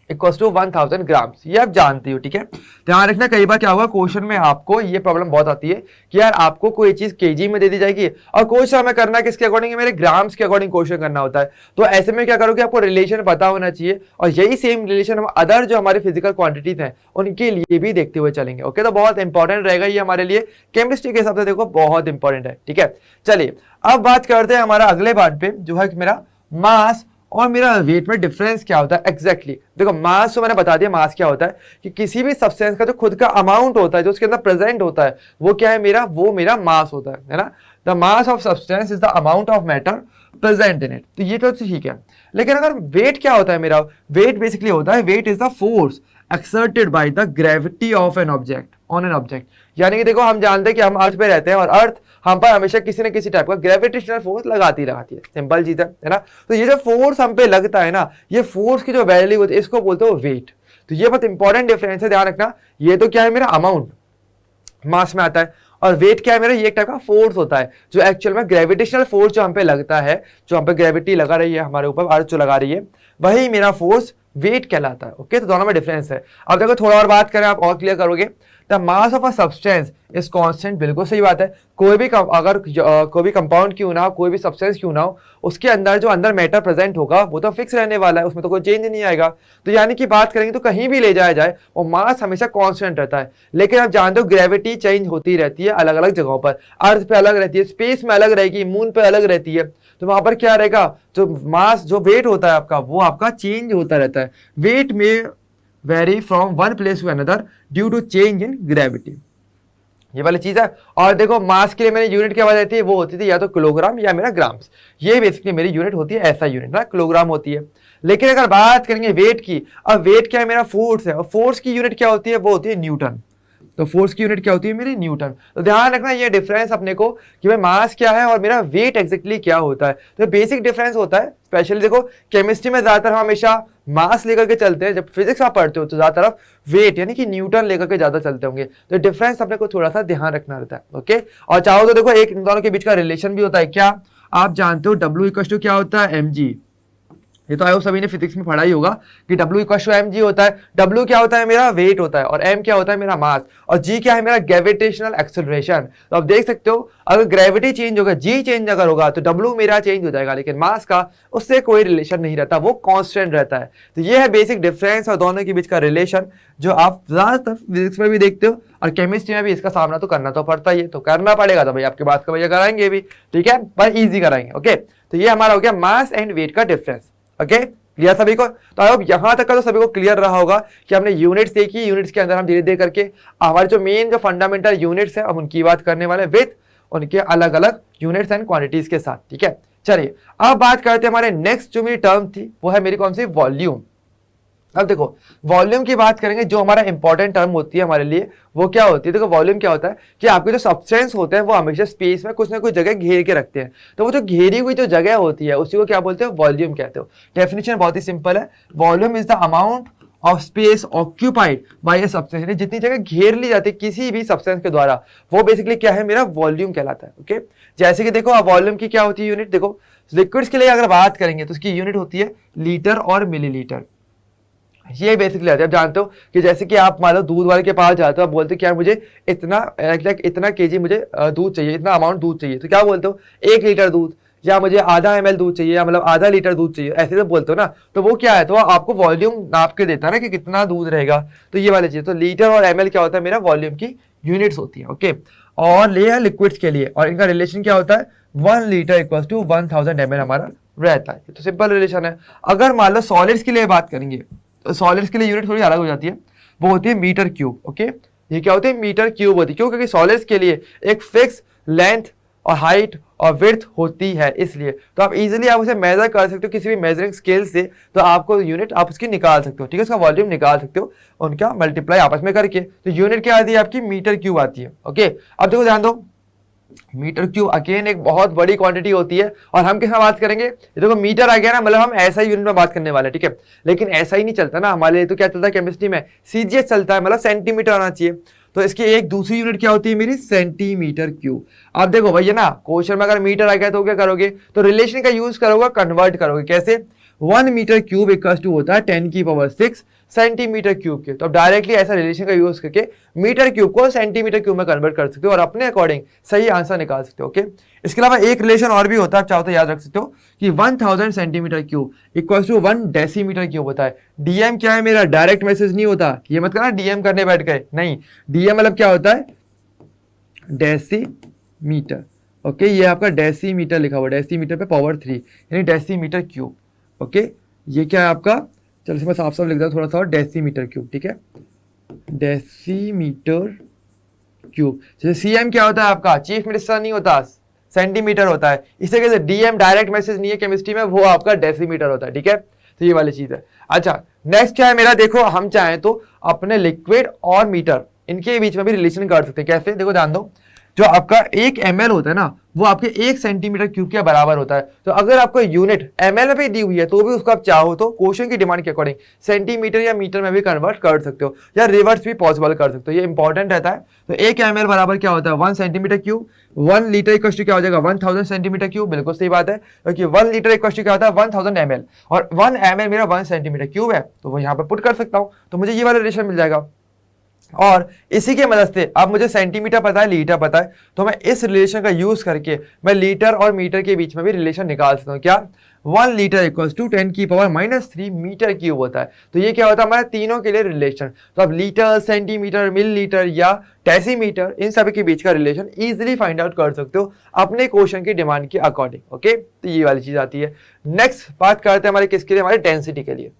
इक्वल टू 1000 ग्राम्स, ये आप जानती हो, ठीक है। ध्यान रखना, कई बार क्या होगा क्वेश्चन में आपको ये प्रॉब्लम बहुत आती है कि यार आपको कोई चीज केजी में दे दी जाएगी और क्वेश्चन हमें करना किसके अकॉर्डिंग, मेरे ग्राम्स के अकॉर्डिंग क्वेश्चन करना होता है। तो ऐसे में क्या करोगे, आपको रिलेशन पता होना चाहिए, और यही सेम रिलेशन हम अदर जो हमारे फिजिकल क्वांटिटीज हैं उनके लिए भी देखते हुए चलेंगे, ओके। तो बहुत इंपॉर्टेंट रहेगा ये हमारे लिए, केमिस्ट्री के हिसाब से देखो बहुत इंपॉर्टेंट है, ठीक है। चलिए अब बात करते हैं हमारा अगले पार्ट पे, जो है मेरा मास और मेरा वेट में डिफरेंस क्या होता है एग्जैक्टली। देखो मास तो मैंने बता दिया, मास क्या होता है कि किसी भी सब्सटेंस का जो खुद का अमाउंट होता है, जो उसके अंदर प्रेजेंट होता है, वो क्या है मेरा, वो मेरा मास होता है ना। The mass of substance is the amount of matter present in it. तो ये तो ठीक है, लेकिन अगर वेट क्या होता है मेरा, वेट बेसिकली होता है, weight is the force exerted by the gravity of an object on an object. यानी कि देखो हम जानते हैं कि हम अर्थ पे रहते हैं, और अर्थ हम पर हमेशा किसी न किसी टाइप का ग्रेविटेशनल फोर्स लगाती है, सिंपल चीज है ना। तो ये जो फोर्स हम पे लगता है ना, ये फोर्स की जो वैल्यू होती है इसको बोलते हो वेट। तो ये बहुत इंपॉर्टेंट डिफरेंस है, ध्यान रखना। ये तो क्या है मेरा अमाउंट, मास में आता है, और वेट क्या है मेरा, ये एक टाइप का फोर्स होता है, जो एक्चुअल में ग्रेविटेशनल फोर्स जो हम पे लगता है, जो हम पे ग्रेविटी लगा रही है हमारे ऊपर, अर्थ जो लगा रही है, वही मेरा फोर्स वेट कहलाता है। ओके, तो दोनों में डिफरेंस है। अब देखो थोड़ा और बात करें, आप और क्लियर करोगे। The mass of a substance is constant, बिल्कुल सही बात है। कोई भी अगर कोई भी कंपाउंड क्यों ना हो, कोई भी सब्सटेंस क्यों ना हो, उसके अंदर जो अंदर मैटर प्रेजेंट होगा वो तो फिक्स रहने वाला है, उसमें तो कोई चेंज नहीं आएगा। तो यानी कि बात करेंगे तो कहीं भी ले जाया जाए वो मास हमेशा कांस्टेंट रहता है। लेकिन आप जानते हो ग्रेविटी चेंज होती रहती है अलग अलग जगहों पर, अर्थ पे अलग रहती है, स्पेस में अलग रहेगी, मून पे अलग रहती है। तो वहां पर क्या रहेगा, जो मास जो वेट होता है आपका, वो आपका चेंज होता रहता है। वेट में vary from one place to another due to change in gravity, ये वाली चीज है। और देखो मास के लिए मैंने यूनिट क्या बताई थी, वो होती थी या तो किलोग्राम या मेरा ग्राम्स। ये बेसिकली मेरी यूनिट होती है, ऐसा यूनिट ना किलोग्राम होती है। लेकिन अगर बात करेंगे वेट की, अब वेट क्या है, मेरा फोर्स है, और फोर्स की यूनिट क्या होती है, वो होती है न्यूटन। तो फोर्स की यूनिट क्या होती है मेरी, न्यूटन। तो ध्यान रखना ये डिफरेंस अपने को कि भाई मास क्या है और मेरा वेट एग्जैक्टली क्या होता है। तो बेसिक डिफरेंस होता है। स्पेशली देखो केमिस्ट्री में ज्यादातर हम हमेशा मास लेकर के चलते हैं, जब फिजिक्स आप पढ़ते हो तो ज्यादातर आप वेट यानी कि न्यूटन लेकर के ज्यादा चलते होंगे। तो डिफरेंस अपने को थोड़ा सा ध्यान रखना रहता है। ओके, और चाहो तो देखो एक इन दोनों के बीच का रिलेशन भी होता है। क्या आप जानते हो W इक्वल टू क्या होता है, mg। ये तो आयो सभी ने फिजिक्स में पढ़ा ही होगा कि W इक्वल टू mg होता है। W क्या होता है, मेरा वेट होता है, और m क्या होता है, मेरा मास, और g क्या है, मेरा ग्रेविटेशनल एक्सेलरेशन। तो आप देख सकते हो अगर ग्रेविटी चेंज होगा, g चेंज अगर होगा तो W मेरा चेंज हो जाएगा, लेकिन मास का उससे कोई रिलेशन नहीं रहता, वो कांस्टेंट रहता है। तो ये है बेसिक डिफरेंस और दोनों के बीच का रिलेशन, जो आप ज्यादातर फिजिक्स में भी देखते हो और केमिस्ट्री में भी इसका सामना तो करना तो पड़ता ही है। तो करना पड़ेगा तो भाई आपके बात का भैया कराएंगे भी, ठीक है, पर ईजी कराएंगे। ओके, तो ये हमारा हो गया मास एंड वेट का डिफरेंस। ओके, क्लियर सभी को। तो अब यहां तक का तो सभी को क्लियर रहा होगा कि हमने यूनिट्स देखी, यूनिट्स के अंदर हम धीरे धीरे करके हमारे जो मेन जो फंडामेंटल यूनिट्स है हम उनकी बात करने वाले विद उनके अलग अलग यूनिट्स एंड क्वांटिटीज के साथ। ठीक है, चलिए अब बात करते हैं हमारे नेक्स्ट जो मेरी टर्म थी वो है मेरी कौन सी, वॉल्यूम। अब देखो वॉल्यूम की बात करेंगे, जो हमारा इंपॉर्टेंट टर्म होती है हमारे लिए वो क्या होती है। देखो वॉल्यूम क्या होता है कि आपके जो सब्सटेंस होते हैं वो हमेशा स्पेस में कुछ ना कुछ जगह घेर के रखते हैं। तो वो जो घेरी हुई जो जगह होती है उसी को क्या बोलते हैं, वॉल्यूम कहते हो। डेफिनेशन बहुत ही सिंपल है, volume is the amount of space occupied by a substance, जितनी जगह घेर ली जाती है किसी भी सब्सटेंस के द्वारा, वो बेसिकली क्या है, मेरा वॉल्यूम कहलाता है। ओके, जैसे कि देखो वॉल्यूम की क्या होती है यूनिट, देखो लिक्विड्स के लिए अगर बात करेंगे तो उसकी यूनिट होती है लीटर और मिलीलीटर। ये बेसिकली आते हैं। आप जानते हो कि जैसे कि आप मान लो दूध वाले के पास जाते हो, आप बोलते हो कि यार मुझे इतना केजी मुझे दूध चाहिए, इतना अमाउंट दूध चाहिए, तो क्या बोलते हो, 1 लीटर दूध, या मुझे आधा ml दूध चाहिए, या मतलब आधा लीटर दूध चाहिए, ऐसे तो बोलते हो ना। तो वो क्या है, तो आपको वॉल्यूम नाप के देता है ना कि कितना दूध रहेगा। तो ये वाली चीज, तो लीटर और ml क्या होता है, मेरा वॉल्यूम की यूनिट्स होती है। ओके, और ये है लिक्विड्स के लिए, और इनका रिलेशन क्या होता है, 1 लीटर इक्वल टू 1000 ml हमारा रहता है। तो सिंपल रिलेशन है। अगर मान लो सॉलिड्स के लिए बात करेंगे तो सॉलिड्स के लिए यूनिट थोड़ी अलग हो जाती है, वो होती है मीटर क्यूब। ओके, ये क्या होती है, मीटर क्यूब होती है। क्यों, क्योंकि सॉलिड्स के लिए एक फिक्स लेंथ और हाइट और विड्थ होती है, इसलिए तो आप इजीली आप उसे मेजर कर सकते हो किसी भी मेजरिंग स्केल से। तो आपको यूनिट आप उसकी निकाल सकते हो, ठीक है, उसका वॉल्यूम निकाल सकते हो उनका मल्टीप्लाई आपस में करके। तो यूनिट क्या आती है आपकी, मीटर क्यूब आती है। ओके, अब देखो ध्यान दो, मीटर क्यूब अगेन एक बहुत बड़ी क्वांटिटी होती है, और हम किस में बात करेंगे, ये देखो मीटर आ गया ना, मतलब हम ऐसा यूनिट में बात करने वाले हैं। ठीक है, लेकिन ऐसा ही नहीं चलता ना हमारे लिए, तो क्या चलता है केमिस्ट्री में, सीजीएस चलता है, मतलब सेंटीमीटर आना चाहिए। तो इसकी एक दूसरी यूनिट क्या होती है मेरी, सेंटीमीटर क्यूब। अब देखो भैया ना क्वेश्चन में अगर मीटर आ गया तो क्या करोगे, तो रिलेशन का यूज करोगे, कन्वर्ट करोगे। कैसे, 1 मीटर क्यूब इक्वल टू होता है 10⁶ सेंटीमीटर क्यूब के। तो अब डायरेक्टली ऐसा रिलेशन का यूज करके मीटर क्यूब को सेंटीमीटर क्यूब में कन्वर्ट कर सकते हो और अपने अकॉर्डिंग सही आंसर निकाल सकते हो। ओके, इसके अलावा एक रिलेशन और भी होता है, आप चाहो तो याद रख सकते हो कि 1000 centimetre cube equal to 1 decimetre cube होता है। डीएम क्या है मेरा, डायरेक्ट मैसेज नहीं होता, ये मत करना डीएम करने बैठ गए, नहीं, डीएम मतलब क्या होता है, डेसीमीटर। ओके, ये आपका डेसीमीटर लिखा हुआ, डेसीमीटर पे पावर 3 यानी डेसीमीटर क्यूब। ओके, ये क्या है आपका, चलो मैं साफ साफ लिख देता हूँ थोड़ा सा, और डेसीमीटर क्यूब। ठीक है, डेसीमीटर क्यूब। जैसे सीएम क्या होता है आपका, चीफ मिनिस्टर नहीं होता, सेंटीमीटर होता है। इसी वजह से डीएम डायरेक्ट मैसेज नहीं है केमिस्ट्री में, वो आपका डेसीमीटर होता है। ठीक है, तो ये वाली चीज है। अच्छा, नेक्स्ट क्या है मेरा, देखो हम चाहें तो अपने लिक्विड और मीटर इनके बीच में भी रिलेशन कर सकते हैं। कैसे, देखो ध्यान दो, जो आपका 1 ml होता है ना वो आपके 1 सेंटीमीटर क्यूब के बराबर होता है। तो अगर आपको यूनिट ml में भी दी हुई है तो भी उसको आप चाहो तो क्वेश्चन की डिमांड के अकॉर्डिंग सेंटीमीटर या मीटर में भी कन्वर्ट कर सकते हो या रिवर्स भी पॉसिबल कर सकते हो, ये इंपॉर्टेंट रहता है। तो 1 ml बराबर क्या होता है 1 centimetre cube, 1 litre equal to क्या हो जाएगा 1000 सेंटीमीटर क्यूब। बिल्कुल सही बात है, क्योंकि 1 लीटर इक्वल टू क्या होता है 1000 ml और 1 ml मेरा 1 सेंटीमीटर क्यूब है, तो वो यहाँ पर पुट कर सकता हूँ, तो मुझे ये वाला रिलेशन मिल जाएगा। और इसी के मदद से अब मुझे सेंटीमीटर पता है, लीटर पता है, तो मैं इस रिलेशन का यूज करके मैं लीटर और मीटर के बीच में भी रिलेशन निकाल सकता हूँ। क्या 1 litre equals to 10⁻³ metre cube होता है। तो ये क्या होता है हमारे तीनों के लिए रिलेशन। तो अब लीटर, सेंटीमीटर, मिल लीटर या डेसीमीटर, इन सभी के बीच का रिलेशन इजीली फाइंड आउट कर सकते हो अपने क्वेश्चन की डिमांड के अकॉर्डिंग। ओके, तो ये वाली चीज आती है। नेक्स्ट बात करते हैं हमारे किसके लिए, हमारे डेंसिटी के लिए।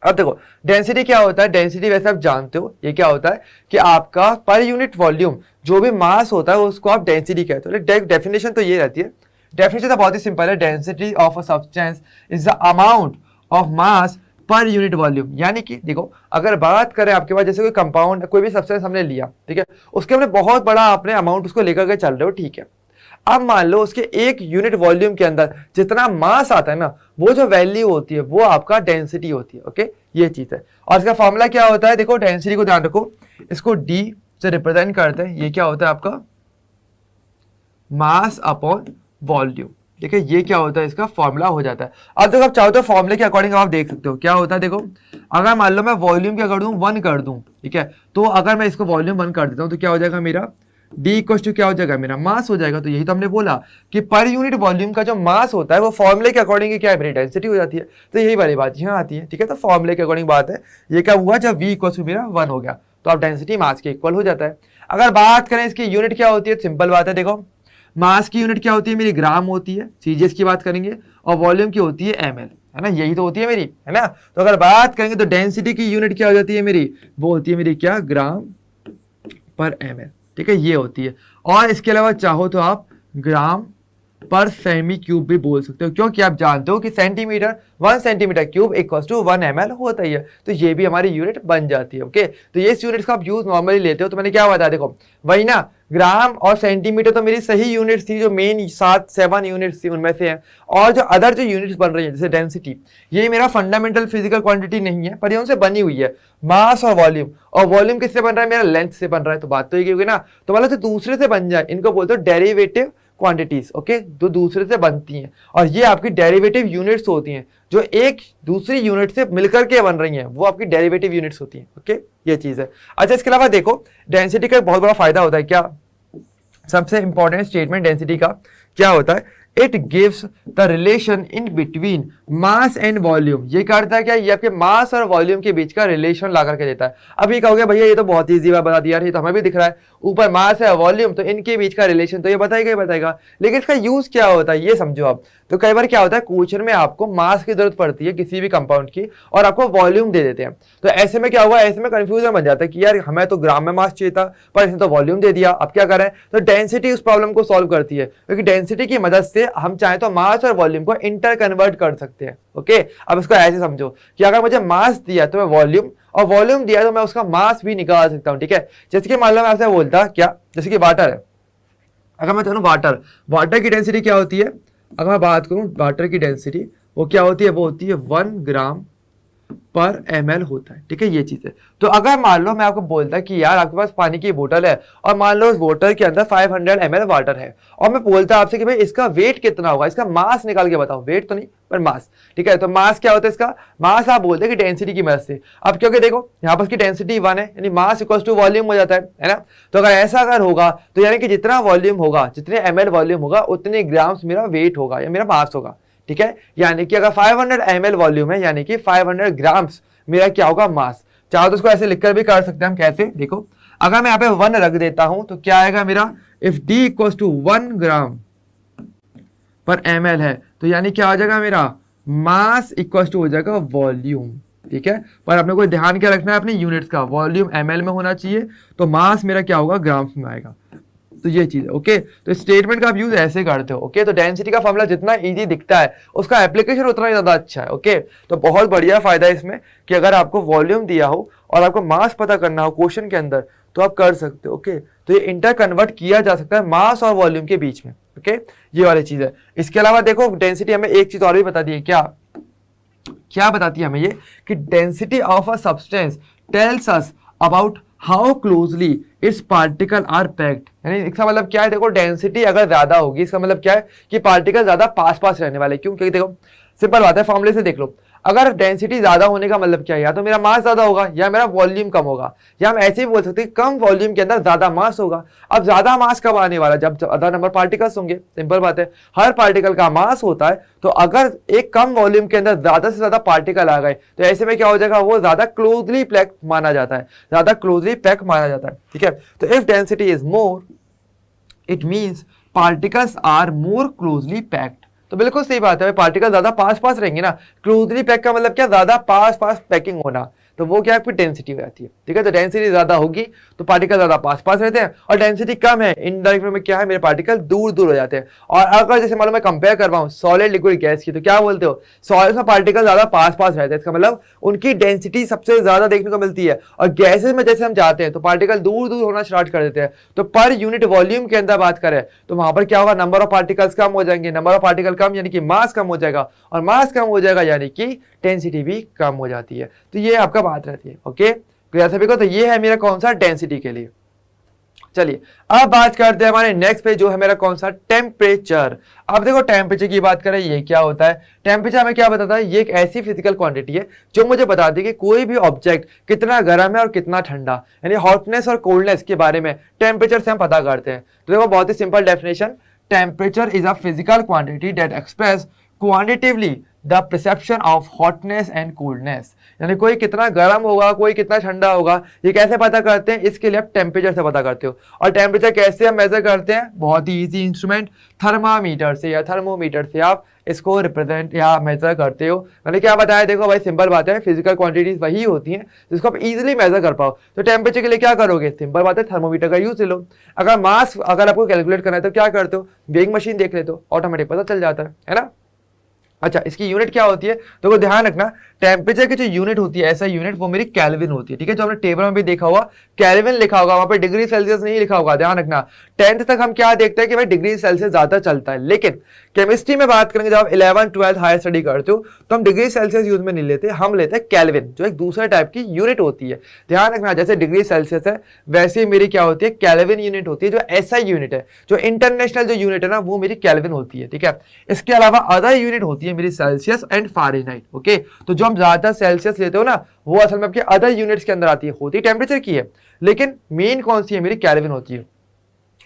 अब देखो डेंसिटी क्या होता है, डेंसिटी वैसे आप जानते हो ये क्या होता है कि आपका पर यूनिट वॉल्यूम जो भी मास होता है उसको आप डेंसिटी कहते हो। डेफिनेशन तो ये रहती है, डेफिनेशन तो बहुत ही सिंपल है, density of a substance is the amount of mass per unit volume. यानी कि देखो अगर बात करें आपके पास जैसे कोई कंपाउंड कोई भी सब्सटेंस हमने लिया, ठीक है, उसके हमने बहुत बड़ा अपने अमाउंट उसको लेकर के चल रहे हो, ठीक है, अब मान लो उसके 1 यूनिट वॉल्यूम के अंदर जितना मास आता है ना वो जो वैल्यू होती है वो आपका डेंसिटी होती है। ओके, ये चीज है। और इसका फॉर्मूला क्या होता है, देखो डेंसिटी को ध्यान रखो, इसको डी से रिप्रेजेंट करते हैं, ये क्या होता है आपका मास अपॉन वॉल्यूम। ठीक है, ये क्या होता है इसका फॉर्मूला हो जाता है। अब देखो आप चाहो तो फॉर्मूले के अकॉर्डिंग आप देख सकते हो क्या होता है। देखो अगर मान लो मैं वॉल्यूम क्या कर दूं 1 कर दूं, ठीक है, तो अगर मैं इसको वॉल्यूम 1 कर देता हूं तो क्या हो जाएगा मेरा डी इक्वल टू क्या हो जाएगा मेरा मास हो जाएगा। तो यही तो हमने बोला कि पर यूनिट वॉल्यूम का जो मास होता है वो फॉर्मूले के अकॉर्डिंग क्या है मेरी डेंसिटी हो जाती है। तो यही वाली बात यहाँ आती है, ठीक है, तो फॉर्मूले के अकॉर्डिंग बात है। ये क्या हुआ जब v इक्वल टू मेरा 1 हो गया तो अब डेंसिटी मास के इक्वल हो जाता है। अगर बात करें इसकी यूनिट क्या होती है, सिंपल बात है, देखो मास की यूनिट क्या होती है मेरी ग्राम होती है, सीजीएस की बात करेंगे, और वॉल्यूम की होती है एमएल, है ना, यही तो होती है मेरी, है ना। तो अगर बात करेंगे तो डेंसिटी की यूनिट क्या हो जाती है मेरी, वो होती है मेरी क्या ग्राम पर एमएल, ठीक है, ये होती है। और इसके अलावा चाहो तो आप ग्राम पर सेमी क्यूब भी बोल सकते हो, क्योंकि आप जानते हो कि centimetre 1 centimetre cube equal to 1 ml होता ही है, तो ये भी हमारी यूनिट बन जाती है। ओके, तो ये यूनिट्स का आप यूज नॉर्मली लेते हो, तो मैंने क्या बताया देखो वही ना, ग्राम और सेंटीमीटर तो मेरी सही यूनिट्स थी, जो मेन 7 यूनिट्स थी उनमें से है, और जो अदर जो यूनिट्स बन रही है जैसे डेंसिटी, ये मेरा फंडामेंटल फिजिकल क्वांटिटी नहीं है पर ये उनसे बनी हुई है, मास और वॉल्यूम किससे बन रहा है मेरा लेंथ से बन रहा है। तो बात तो ये होगी ना, तो मतलब दूसरे से बन जाए इनको बोलते हो डेरिवेटिव क्वांटिटीज। ओके, जो दूसरे से बनती हैं, और ये आपकी डेरिवेटिव यूनिट्स होती हैं जो एक दूसरी यूनिट से मिलकर के बन रही हैं, वो आपकी डेरिवेटिव यूनिट्स होती हैं। ओके, ये चीज है। अच्छा, इसके अलावा देखो डेंसिटी का बहुत बड़ा फायदा होता है, क्या सबसे इंपॉर्टेंट स्टेटमेंट डेंसिटी का क्या होता है, it gives the relation in between mass and volume. ये करता है क्या, ये आपके मास और वॉल्यूम के बीच का रिलेशन ला करके देता है। अब ये कहोगे भैया ये तो बहुत ईजी बात बता दिया, ये तो हमें भी दिख रहा है, ऊपर मास है वॉल्यूम तो इनके बीच का रिलेशन तो ये बताएगा, लेकिन इसका यूज क्या होता है ये समझो आप। तो कई बार क्या होता है क्वेश्चन में आपको मास की जरूरत पड़ती है किसी भी कंपाउंड की और आपको वॉल्यूम दे देते हैं, तो ऐसे में क्या हुआ, ऐसे में कंफ्यूजन बन जाता है कि यार हमें तो ग्राम में मास चाहिए था पर इसने तो वॉल्यूम दे दिया, अब क्या करें। तो डेंसिटी उस प्रॉब्लम को सॉल्व करती है, क्योंकि डेंसिटी की मदद से हम चाहे तो मास और वॉल्यूम को इंटर कन्वर्ट कर सकते हैं। ओके, अब इसको ऐसे समझो कि अगर मुझे मास दिया तो मैं वॉल्यूम, और वॉल्यूम दिया तो मैं उसका मास भी निकाल सकता हूं। ठीक है, जैसे कि मान लो मैं आपसे बोलता क्या, जैसे कि वाटर है, अगर मैं चाहूँ वाटर की डेंसिटी क्या होती है, अगर मैं बात करूं वाटर की डेंसिटी वो क्या होती है, वो होती है 1 ग्राम पर ml होता है। ठीक है, ये चीज है। तो अगर मान लो मैं आपको बोलता कि यार आपके पास पानी की बोतल है और मान लो उस बोतल के अंदर 500 ml वाटर है, और मैं बोलता आपसे कि भाई इसका वेट कितना होगा, इसका मास निकाल के बताओ, वेट तो नहीं पर मास। ठीक है, तो मास क्या होता है, इसका मास आप बोलते हैं कि डेंसिटी की मदद से। अब क्योंकि देखो यहाँ पर डेंसिटी 1 है, यानी मास इक्वल टू वॉल्यूम हो जाता है ना। तो अगर ऐसा अगर होगा तो यानी कि जितना वॉल्यूम होगा, जितने ml वॉल्यूम होगा उतने ग्राम्स मेरा वेट होगा या मेरा मास होगा। ठीक है, यानी कि अगर 500 ml वॉल्यूम है यानी कि 500 ग्राम्स मेरा क्या होगा मास। चाहो तो उसको ऐसे लिखकर भी कर सकते हैं हम, कैसे देखो, अगर मैं यहाँ पे 1 रख देता हूं तो क्या आएगा मेरा, इफ डी इक्वल टू 1 ग्राम पर ml है तो यानी क्या आ जाएगा मेरा मास इक्वल टू हो जाएगा वॉल्यूम। ठीक है, पर अपने को ध्यान क्या रखना है अपने यूनिट्स का, वॉल्यूम ml में होना चाहिए तो मास मेरा क्या होगा ग्राम्स में आएगा। तो ये चीज है। ओके, तो स्टेटमेंट का आप यूज ऐसे करते हो। ओके, तो डेंसिटी का फॉर्मूला जितना इजी दिखता है उसका एप्लीकेशन उतना ही ज्यादा अच्छा है। ओके, तो बहुत बढ़िया फायदा है इसमें कि अगर आपको वॉल्यूम दिया हो और आपको मास पता करना हो क्वेश्चन के अंदर तो आप कर सकते हो। ओके, तो ये इंटर कन्वर्ट किया जा सकता है मास और वॉल्यूम के बीच में। ओके, ये वाली चीज है। इसके अलावा देखो डेंसिटी हमें एक चीज और भी बता दी है, क्या क्या बताती है हमें ये कि density of a substance tells us about how closely its particle are packed. यानी इसका मतलब क्या है, देखो डेंसिटी अगर ज्यादा होगी इसका मतलब क्या है कि पार्टिकल ज्यादा पास पास रहने वाले। क्यों? क्योंकि देखो सिंपल बात है, फॉर्मूले से देख लो, अगर डेंसिटी ज्यादा होने का मतलब क्या है, या तो मेरा मास ज्यादा होगा या मेरा वॉल्यूम कम होगा, या हम ऐसे ही बोल सकते हैं कम वॉल्यूम के अंदर ज्यादा मास होगा। अब ज्यादा मास कब आने वाला? जब ज्यादा नंबर पार्टिकल्स होंगे। सिंपल बात है, हर पार्टिकल का मास होता है, तो अगर एक कम वॉल्यूम के अंदर ज्यादा से ज्यादा पार्टिकल आ गए तो ऐसे में क्या हो जाएगा, वो ज्यादा क्लोजली पैक माना जाता है, ज्यादा क्लोजली पैक माना जाता है। ठीक है, तो if density is more it means particles are more closely packed. तो बिल्कुल सही बात है, पार्टिकल ज्यादा पास पास रहेंगे ना। क्लोजली पैक का मतलब क्या, ज्यादा पास पास पैकिंग होना, तो वो क्या है, डेंसिटी हो जाती है। ठीक है, तो डेंसिटी ज्यादा होगी तो पार्टिकल ज्यादा पास पास रहते हैं, और डेंसिटी कम है इनडायरेक्ट में क्या है, मेरे पार्टिकल दूर दूर हो जाते हैं। और अगर जैसे मालूम मैं कंपेयर कर रहा हूँ सॉलिड लिक्विड गैस की, तो क्या बोलते हो, सॉलिड में पार्टिकल ज्यादा पास पास रहते हैं, इसका मतलब उनकी डेंसिटी सबसे ज्यादा देखने को मिलती है। और गैसेज में जैसे हम जाते हैं तो पार्टिकल दूर दूर होना स्टार्ट कर देते हैं। तो पर यूनिट वॉल्यूम के अंदर बात करें तो वहां पर क्या होगा, नंबर ऑफ पार्टिकल्स कम हो जाएंगे, नंबर ऑफ पार्टिकल कम यानी कि मास कम हो जाएगा, और मास कम हो जाएगा यानी कि डेंसिटी भी कम हो जाती है। तो ये आपका बात रहती है। ओके, क्लियर सभी को? तो ये है मेरा कौन सा, डेंसिटी के लिए। चलिए अब बात करते हैं हमारे नेक्स्ट पे, जो है मेरा कौन सा, टेम्परेचर। अब देखो टेम्परेचर की बात करें, ये क्या होता है, टेम्परेचर हमें क्या बताता है, ये एक ऐसी फिजिकल क्वांटिटी है जो मुझे बताती है कि कोई भी ऑब्जेक्ट कितना गर्म है और कितना ठंडा, यानी हॉटनेस और कोल्डनेस के बारे में टेम्परेचर से हम पता करते हैं। तो देखो बहुत ही simple definition, temperature is a physical quantity that express quantitatively the perception of hotness and coldness. यानी कोई कितना गर्म होगा, कोई कितना ठंडा होगा, ये कैसे पता करते हैं, इसके लिए आप टेम्परेचर से पता करते हो। और टेम्परेचर कैसे हम मेजर करते हैं, बहुत ही इजी इंस्ट्रूमेंट, थर्मामीटर से या थर्मोमीटर से आप इसको रिप्रेजेंट या मेजर करते हो। मैंने क्या बताया, देखो भाई सिंपल बात है, फिजिकल क्वांटिटीज वही होती हैं जिसको आप इजीली मेजर कर पाओ। तो टेम्परेचर के लिए क्या करोगे, सिंपल बात है, थर्मोमीटर का यूज ले लो। अगर मास अगर आपको कैलकुलेट करना है तो क्या करते हो, वेइंग मशीन देख लेते हो, ऑटोमेटिक पता चल जाता है ना। अच्छा, इसकी यूनिट क्या होती है, तो ध्यान रखना, टेम्परेचर की जो यूनिट होती है, ऐसा यूनिट, वो मेरी केल्विन होती है। ठीक है, जो हमने टेबल में भी देखा हुआ केल्विन लिखा होगा, वहां पे डिग्री सेल्सियस नहीं लिखा होगा, ध्यान रखना। 10th तक हम क्या देखते हैं कि भाई डिग्री सेल्सियस ज्यादा चलता है, लेकिन केमिस्ट्री में बात करेंगे, जब आप 11th 12th हायर स्टडी करते हो तो हम डिग्री सेल्सियस यूज में नहीं लेते, हम लेते हैं केल्विन, जो एक दूसरे टाइप की यूनिट होती है। ध्यान रखना, जैसे डिग्री सेल्सियस है वैसे ही मेरी क्या होती है, केल्विन यूनिट होती है, जो एसआई यूनिट है, जो इंटरनेशनल जो यूनिट है ना, वो मेरी केल्विन होती है। ठीक है, इसके अलावा अदर यूनिट होती है मेरी सेल्सियस एंड फ़ारेनहाइट। ओके, तो जो हम ज्यादातर सेल्सियस लेते हो ना, वो असल में आपके अदर यूनिट्स के अंदर आती है, होती टेम्परेचर की है, लेकिन मेन कौन सी है, मेरी केल्विन होती है।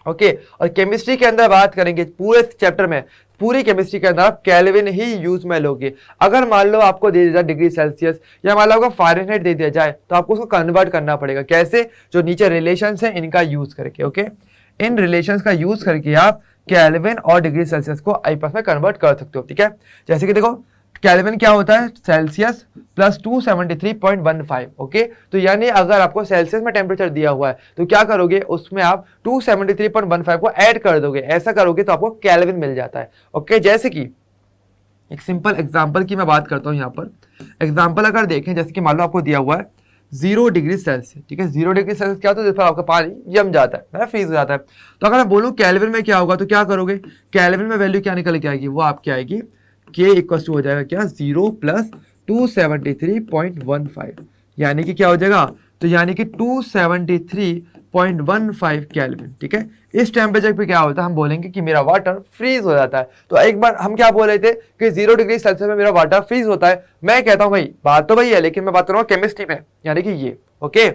ओके, और केमिस्ट्री के अंदर बात करेंगे पूरे चैप्टर में, पूरी केमिस्ट्री के अंदर आप केल्विन ही यूज में लोगे। अगर मान लो आपको दे दिया जाए डिग्री सेल्सियस या मान लो आपको फ़ारेनहाइट दे दिया जाए, तो आपको उसको कन्वर्ट करना पड़ेगा। कैसे, जो नीचे रिलेशंस है इनका यूज करके। ओके, इन रिलेशंस का यूज करके आप केल्विन और डिग्री सेल्सियस को आपस में कन्वर्ट कर सकते हो। ठीक है, जैसे कि देखो केल्विन क्या होता है, सेल्सियस प्लस 273.15। ओके, तो यानी अगर आपको सेल्सियस में टेम्परेचर दिया हुआ है तो क्या करोगे, उसमें आप 273.15 को ऐड कर दोगे, ऐसा करोगे तो आपको केल्विन मिल जाता है। ओके, जैसे कि एक सिंपल एग्जांपल की मैं बात करता हूं, यहाँ पर एग्जांपल अगर देखें, जैसे कि मान लो आपको दिया हुआ है 0 डिग्री सेल्सियस। ठीक है, 0 डिग्री सेल्सियस क्या होता है, जिस पर आपका पानी जम जाता है, फ्रीज हो जाता है। तो अगर मैं बोलूँ केल्विन में क्या होगा, तो क्या करोगे, केल्विन में वैल्यू क्या निकल के आएगी, वो आपकी आएगी K इक्वल टू हो जाएगा क्या, 0 प्लस 273.15, यानी कि क्या हो जाएगा, तो यानी कि 273.15 केल्विन। ठीक है, इस टेम्परेचर पे क्या होता है, हम बोलेंगे कि मेरा वाटर फ्रीज हो जाता है। तो एक बार हम क्या बोल रहे थे कि 0 डिग्री सेल्सियस में मेरा वाटर फ्रीज होता है, मैं कहता हूं भाई बात तो वही है, लेकिन मैं बात कर रहा हूँ केमिस्ट्री में, यानी कि ये। ओके,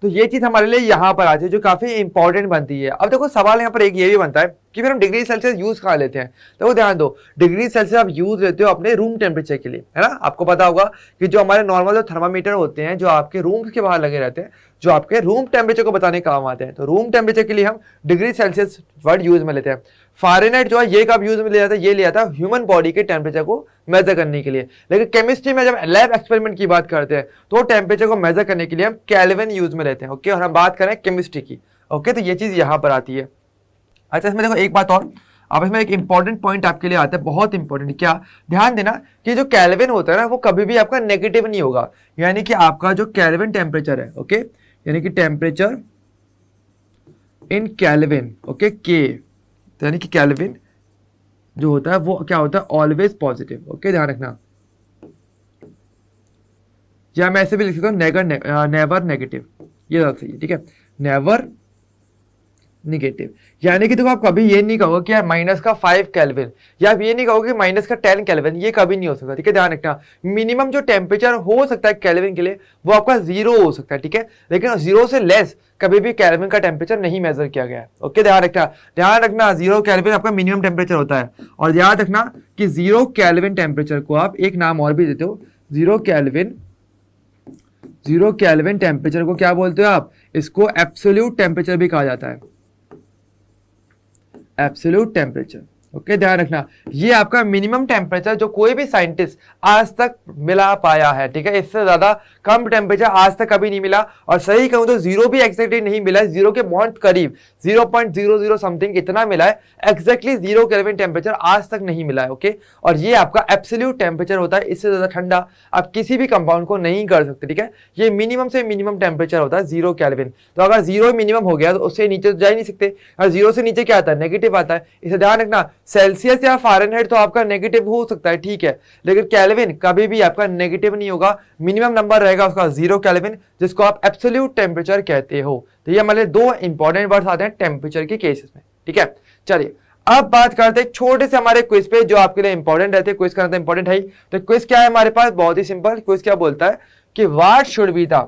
तो ये चीज हमारे लिए यहाँ पर आती है जो काफी इंपॉर्टेंट बनती है। अब देखो सवाल यहाँ पर एक ये भी बनता है कि फिर हम डिग्री सेल्सियस यूज कहाँ लेते हैं, तो ध्यान दो, डिग्री सेल्सियस आप यूज लेते हो अपने रूम टेम्परेचर के लिए, है ना। आपको पता होगा कि जो हमारे नॉर्मल जो थर्मामीटर होते हैं, जो आपके रूम के बाहर लगे रहते हैं, जो आपके रूम टेम्परेचर को बताने काम आते हैं, तो रूम टेम्परेचर के लिए हम डिग्री सेल्सियस वर्ड यूज में लेते हैं। फ़ारेनहाइट जो है ये कब यूज में लिया जाता है, ये लिया जाता है ह्यूमन बॉडी के टेम्परेचर को मेजर करने के लिए। लेकिन केमिस्ट्री में जब लैब एक्सपेरिमेंट की बात करते हैं तो टेम्परेचर को मेजर करने के लिए हम केल्विन यूज में लेते हैं। ओके, और हम बात करें केमिस्ट्री की। ओके, तो ये चीज यहाँ पर आती है। अच्छा इसमें देखो एक बात और, अब इसमें एक इंपॉर्टेंट पॉइंट आपके लिए आता है, बहुत इंपॉर्टेंट। क्या, ध्यान देना कि जो केल्विन होता है ना वो कभी भी आपका नेगेटिव नहीं होगा, यानी कि आपका जो केल्विन टेम्परेचर है, ओके, यानी कि टेम्परेचर इन केल्विन, ओके, के, तो यानी कि केल्विन जो होता है वो क्या होता है, ऑलवेज पॉजिटिव, ओके, ध्यान रखना। या मैं ऐसे भी लिख सकता हूँ नेवर नेगेटिव, ये बात सही है, ठीक है, नेवर निगेटिव। यानी कि देखो आप कभी ये नहीं कहोगे कि यार -5 केल्विन, या आप ये नहीं कहोगे -10 केल्विन, ये कभी नहीं हो सकता, ठीक है, ध्यान रखना। मिनिमम जो टेम्परेचर हो सकता है केल्विन के लिए वो आपका 0 हो सकता है, ठीक है, लेकिन 0 से लेस कभी भी केल्विन का टेम्परेचर नहीं मेजर किया गया है, ओके, ध्यान रखना 0 केल्विन आपका मिनिमम टेम्परेचर होता है। और याद रखना कि 0 केल्विन टेम्परेचर को आप एक नाम और भी देते हो, 0 केल्विन टेम्परेचर को क्या बोलते हो आप, इसको एब्सोल्यूट टेम्परेचर भी कहा जाता है, एब्सोल्यूट टेम्परेचर, ओके, ध्यान रखना। ये आपका मिनिमम टेम्परेचर जो कोई भी साइंटिस्ट आज तक मिला पाया है, ठीक है, इससे ज्यादा कम टेम्परेचर आज तक कभी नहीं मिला। और सही कहूं तो 0 भी एक्जैक्टली नहीं मिला है, 0 के बहुत करीब 0.00 समथिंग इतना मिला है, एक्जैक्टली 0 केल्विन टेम्परेचर आज तक नहीं मिला है, ओके। और ये आपका एब्सोल्यूट टेम्परेचर होता है, इससे ज्यादा ठंडा आप किसी भी कंपाउंड को नहीं कर सकते, ठीक है। ये मिनिमम से मिनिमम टेम्परेचर होता है 0 केल्विन। तो अगर 0 मिनिमम हो गया तो उससे नीचे तो जा ही नहीं सकते, और 0 से नीचे क्या आता है, नेगेटिव आता है। इसे ध्यान रखना, सेल्सियस या फ़ारेनहाइट तो आपका नेगेटिव हो सकता है, ठीक है, लेकिन केल्विन कभी भी आपका नेगेटिव नहीं होगा। मिनिमम नंबर रहेगा उसका 0 केल्विन, जिसको आप एब्सोल्यूट टेम्परेचर कहते हो। तो ये हमारे दो इंपॉर्टेंट वर्ड्स आते हैं टेम्परेचर के केसेस में, ठीक है। चलिए अब बात करते हैं छोटे से हमारे क्विज पे, जो आपके लिए इंपॉर्टेंट रहते हैं, क्विज करना तो इंपॉर्टेंट है ही। तो क्विज क्या है हमारे पास, बहुत ही सिंपल क्विज क्या बोलता है कि what should be the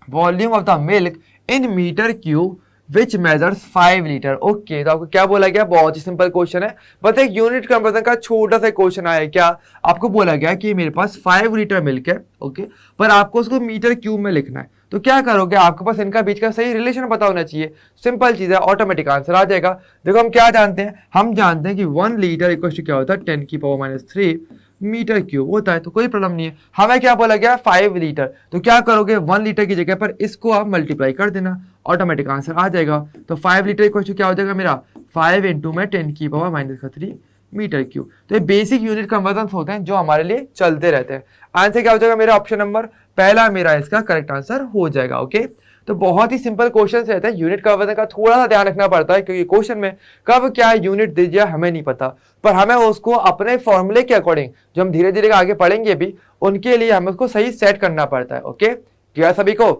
volume of the milk in metre cube which measures 5 litre. Okay, तो आपको क्या बोला गया, बहुत ही सिंपल क्वेश्चन है, बस एक यूनिट कन्वर्जन का छोटा सा क्वेश्चन आया है। क्या आपको बोला गया कि मेरे पास 5 लीटर मिल्क है, ओके, पर आपको उसको मीटर क्यूब में लिखना है। तो क्या करोगे, आपके पास इनका बीच का सही रिलेशन पता होना चाहिए। सिंपल चीज है, ऑटोमेटिक आंसर आ जाएगा। देखो हम क्या जानते हैं, हम जानते हैं कि 1 लीटर इक्वल टू क्या होता है, 10⁻³ मीटर क्यूब होता है, तो कोई प्रॉब्लम नहीं है। हमें क्या बोला गया, 5 लीटर, तो क्या करोगे 1 लीटर की जगह पर इसको आप मल्टीप्लाई कर देना, ऑटोमेटिक आंसर आ जाएगा। तो 5 लीटर इक्वल टू क्या हो जाएगा मेरा, 5 इंटू में 10⁻³ मीटर क्यूब। तो ये बेसिक यूनिट कन्वर्जन होते हैं जो हमारे लिए चलते रहते हैं। आंसर क्या हो जाएगा मेरा, ऑप्शन नंबर पहला मेरा इसका करेक्ट आंसर हो जाएगा, ओके। तो बहुत ही सिंपल क्वेश्चन रहते हैं, यूनिट कन्वर्जन का थोड़ा सा ध्यान रखना पड़ता है, क्योंकि क्वेश्चन में कब क्या यूनिट दे दिया हमें नहीं पता, पर हमें उसको अपने फॉर्मूले के अकॉर्डिंग, जो हम धीरे धीरे आगे पढ़ेंगे भी, उनके लिए हमें उसको सही सेट करना पड़ता है, ओके, क्लियर सभी को।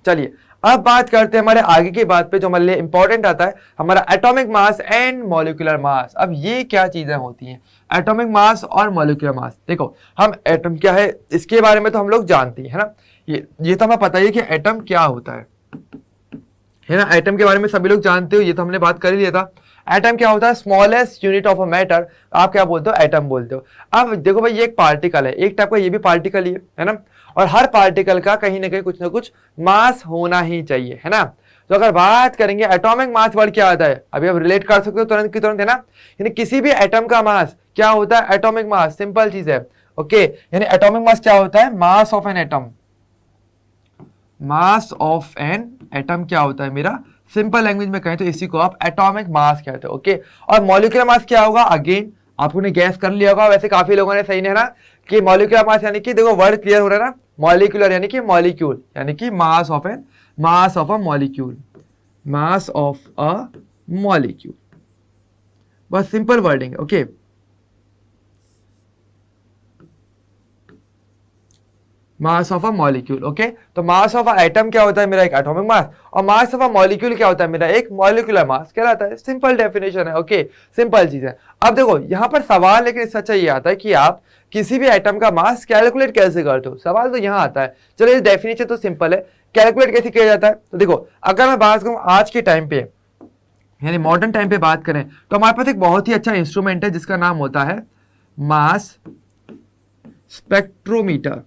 चलिए अब बात करते हैं हमारे आगे की बात पे, जो हमारे लिए इंपॉर्टेंट आता है, हमारा एटॉमिक मास एंड मॉलिक्यूलर मास। अब ये क्या चीजें होती हैं, एटॉमिक मास और मॉलिक्यूलर मास। देखो हम एटम क्या है इसके बारे में तो हम लोग जानते हैं, है ना, ये तो हमें पता ही है कि एटम क्या होता है ना, एटम के बारे में सभी लोग जानते हो, ये तो हमने बात कर ही लिया था। एटम क्या होता है, smallest unit of a matter, आप क्या बोलते हो, एटम बोलते हो। अब देखो भाई ये एक पार्टिकल है, एक टाइप का ये भी पार्टिकल ही है ना, और हर पार्टिकल का कहीं ना कहीं कुछ ना कुछ मास होना ही चाहिए, है ना। तो अगर बात करेंगे एटॉमिक मास वर्ड क्या आता है, अभी आप रिलेट कर सकते हो तुरंत की तुरंत, है ना, यानी किसी भी एटम का मास क्या होता है, एटॉमिक मास, सिंपल चीज है, ओके। यानी एटॉमिक मास क्या होता है, mass of an atom, mass of an atom क्या होता है मेरा, सिंपल लैंग्वेज में कहें तो इसी को आप एटॉमिक मास कहते हो, ओके। और मॉलिक्यूलर मास क्या होगा, अगेन आपने गैस कर लिया होगा, वैसे काफी लोगों ने सही नहीं है ना, कि मॉलिक्यूलर मास यानी कि देखो वर्ड क्लियर हो रहा है ना, मॉलिक्यूलर यानी कि मॉलिक्यूल, यानी कि mass of a molecule, mass of a molecule, बस simple wording, okay. Mass of a molecule, okay. तो मास ऑफ अ एटम क्या होता है मेरा, एक एटॉमिक मास, और मास ऑफ अ मॉलिक्यूल क्या होता है मेरा, एक मॉलिक्यूलर मास कहलाता है। सिंपल डेफिनेशन है, ओके, सिंपल चीज है। अब देखो यहाँ पर सवाल लेकिन इससे अच्छा ये आता है कि आप किसी भी एटम का मास कैलकुलेट कैसे करते हो, सवाल तो यहाँ आता है। चलो इस डेफिनेशन तो सिंपल है, कैलकुलेट कैसे किया जाता है। तो देखो अगर मैं बात करूँ आज के टाइम पे, यानी मॉडर्न टाइम पे बात करें, तो हमारे पास एक बहुत ही अच्छा इंस्ट्रूमेंट है जिसका नाम होता है मास स्पेक्ट्रोमीटर,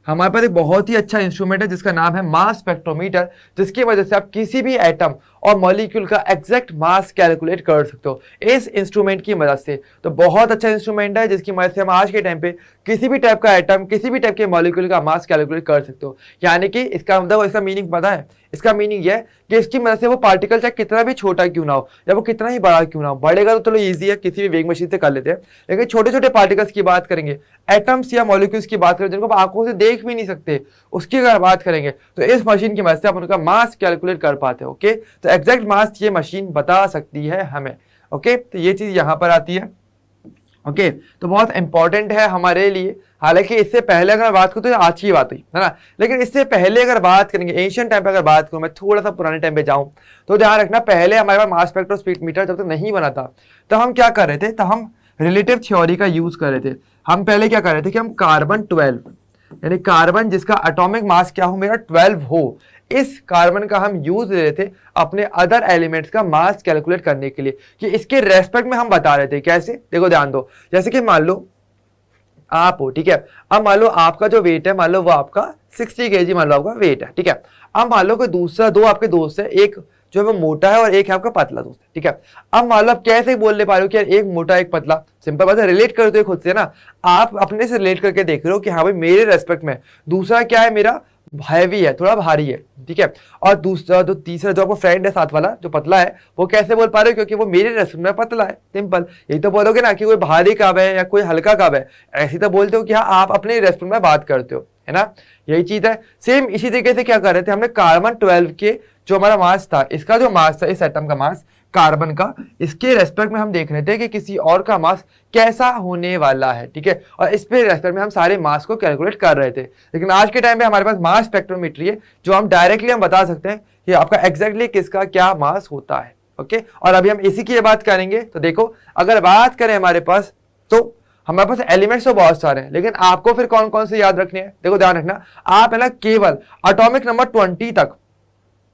हमारे पास एक बहुत ही अच्छा इंस्ट्रूमेंट है जिसका नाम है मास स्पेक्ट्रोमीटर, जिसकी वजह से आप किसी भी एटम और मॉलिक्यूल का एग्जैक्ट मास कैलकुलेट कर सकते हो इस इंस्ट्रूमेंट की मदद से। तो बहुत अच्छा इंस्ट्रूमेंट है जिसकी मदद से हम आज के टाइम पे किसी भी टाइप का एटम, किसी भी टाइप के मॉलिक्यूल का मास कैलकुलेट कर सकते हो। यानी कि इसका मतलब, इसका मीनिंग पता है? इसका मीनिंग यह है कि इसकी मदद से वो पार्टिकल चाहे कितना भी छोटा क्यों ना हो या वो कितना ही बड़ा क्यों ना हो, बढ़ेगा तो चलो ईजी है, किसी भी वेग मशीन से कर लेते हैं, लेकिन छोटे छोटे पार्टिकल्स की बात करेंगे, एटम्स या मॉलिक्यूल्स की बात करें जिनको आप आंखों से देख भी नहीं सकते, उसकी अगर बात करेंगे तो इस मशीन की मदद से आप उनका मास कैलकुलेट कर पाते हो। ओके, तो एग्जैक्ट मास ये मशीन बता सकती है हमें। ओके, तो ये चीज यहां पर आती है। ओके, तो बहुत इंपॉर्टेंट है हमारे लिए। हालांकि इससे पहले अगर बात करूं तो आज की बात हुई है ना, लेकिन इससे पहले अगर बात करेंगे एशियन टाइम पे, अगर बात करूं मैं थोड़ा सा पुराने टाइम पे जाऊं तो ध्यान रखना, पहले हमारे पास मास स्पेक्ट्रोमीटर जब तक नहीं बना था तो हम क्या कर रहे थे, तो हम रिलेटिव थ्योरी का यूज कर रहे थे। हम पहले क्या कर रहे थे कि हम कार्बन 12, यानी कार्बन जिसका एटॉमिक मास क्या हो, मेरा 12 हो, इस कार्बन का हम यूज ले रहे थे अपने अदर एलिमेंट्स का मास कैलकुलेट करने के लिए, कि इसके रेस्पेक्ट में हम बता रहे थे। कैसे? देखो ध्यान दो, जैसे कि मान लो आप हो, ठीक है, अब मान लो आपका जो वेट है, मान लो वो आपका 60 kg मान लो आपका वेट है, ठीक है। अब मान लो कोई दूसरा, दो आपके दोस्त है, एक जो है वो मोटा है और एक है आपका पतला दोस्त है, ठीक है। अब मान लो आप कैसे बोलने पा रहे हो कि यार एक मोटा एक पतला, सिंपल बात है, रिलेट करते हो खुद से ना, आप अपने से रिलेट करके देख रहे हो कि हाँ भाई मेरे रेस्पेक्ट में दूसरा क्या है, मेरा हैवी है, थोड़ा भारी है, ठीक है। और दूसरा जो तीसरा जो आपका फ्रेंड है साथ वाला जो पतला है, वो कैसे बोल पा रहे हो, क्योंकि वो मेरे रेस्पेक्ट में पतला है। सिंपल, यही तो बोलोगे ना कि कोई भारी कब है या कोई हल्का कब है, ऐसे तो बोलते हो कि हाँ आप अपने रेस्पेक्ट में बात करते हो, है ना, यही चीज है। सेम इसी तरीके से क्या कर रहे थे, हमने कार्बन 12 के जो हमारा मास था, इसका जो मास था, इस एटम का मास कार्बन का, इसके रेस्पेक्ट में हम देख रहे थे कि किसी और का मास कैसा होने वाला है, ठीक है, और इस पे रेस्पेक्ट में हम सारे मास को कैलकुलेट कर रहे थे। लेकिन आज के टाइम पे हमारे पास मास स्पेक्ट्रोमेट्री है, जो हम डायरेक्टली हम बता सकते हैं कि आपका एग्जैक्टली किसका क्या मास होता है। ओके, और अभी हम इसी की बात करेंगे। तो देखो, अगर बात करें हमारे पास, तो हमारे पास एलिमेंट्स तो बहुत सारे हैं, लेकिन आपको फिर कौन कौन से याद रखने हैं, देखो ध्यान रखना, आप है ना केवल एटॉमिक नंबर 20 तक,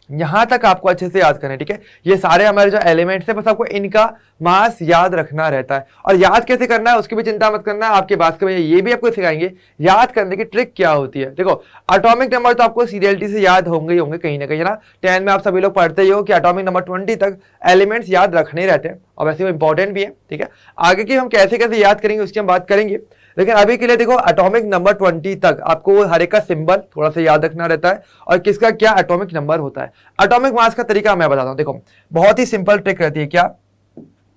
यहां तक आपको अच्छे से याद करना है, ठीक है। ये सारे हमारे जो एलिमेंट्स है, बस आपको इनका मास याद रखना रहता है। और याद कैसे करना है उसकी भी चिंता मत करना, आपके बात के भैया ये भी आपको सिखाएंगे याद करने की ट्रिक क्या होती है। देखो, एटॉमिक नंबर तो आपको सीरियलिटी से याद होंगे ही होंगे कहीं ना कहीं, है ना, 10 में आप सभी लोग पढ़ते ही हो कि एटॉमिक नंबर 20 तक एलिमेंट्स याद रखने रहते हैं, और वैसे वो इंपॉर्टेंट भी है, ठीक है। आगे की हम कैसे कैसे याद करेंगे उसकी हम बात करेंगे, लेकिन अभी के लिए देखो, एटॉमिक नंबर 20 तक आपको हर एक का सिंबल थोड़ा सा याद रखना रहता है और किसका क्या एटॉमिक नंबर होता है। एटॉमिक मास का तरीका मैं बताता हूं, देखो बहुत ही सिंपल ट्रिक रहती है। क्या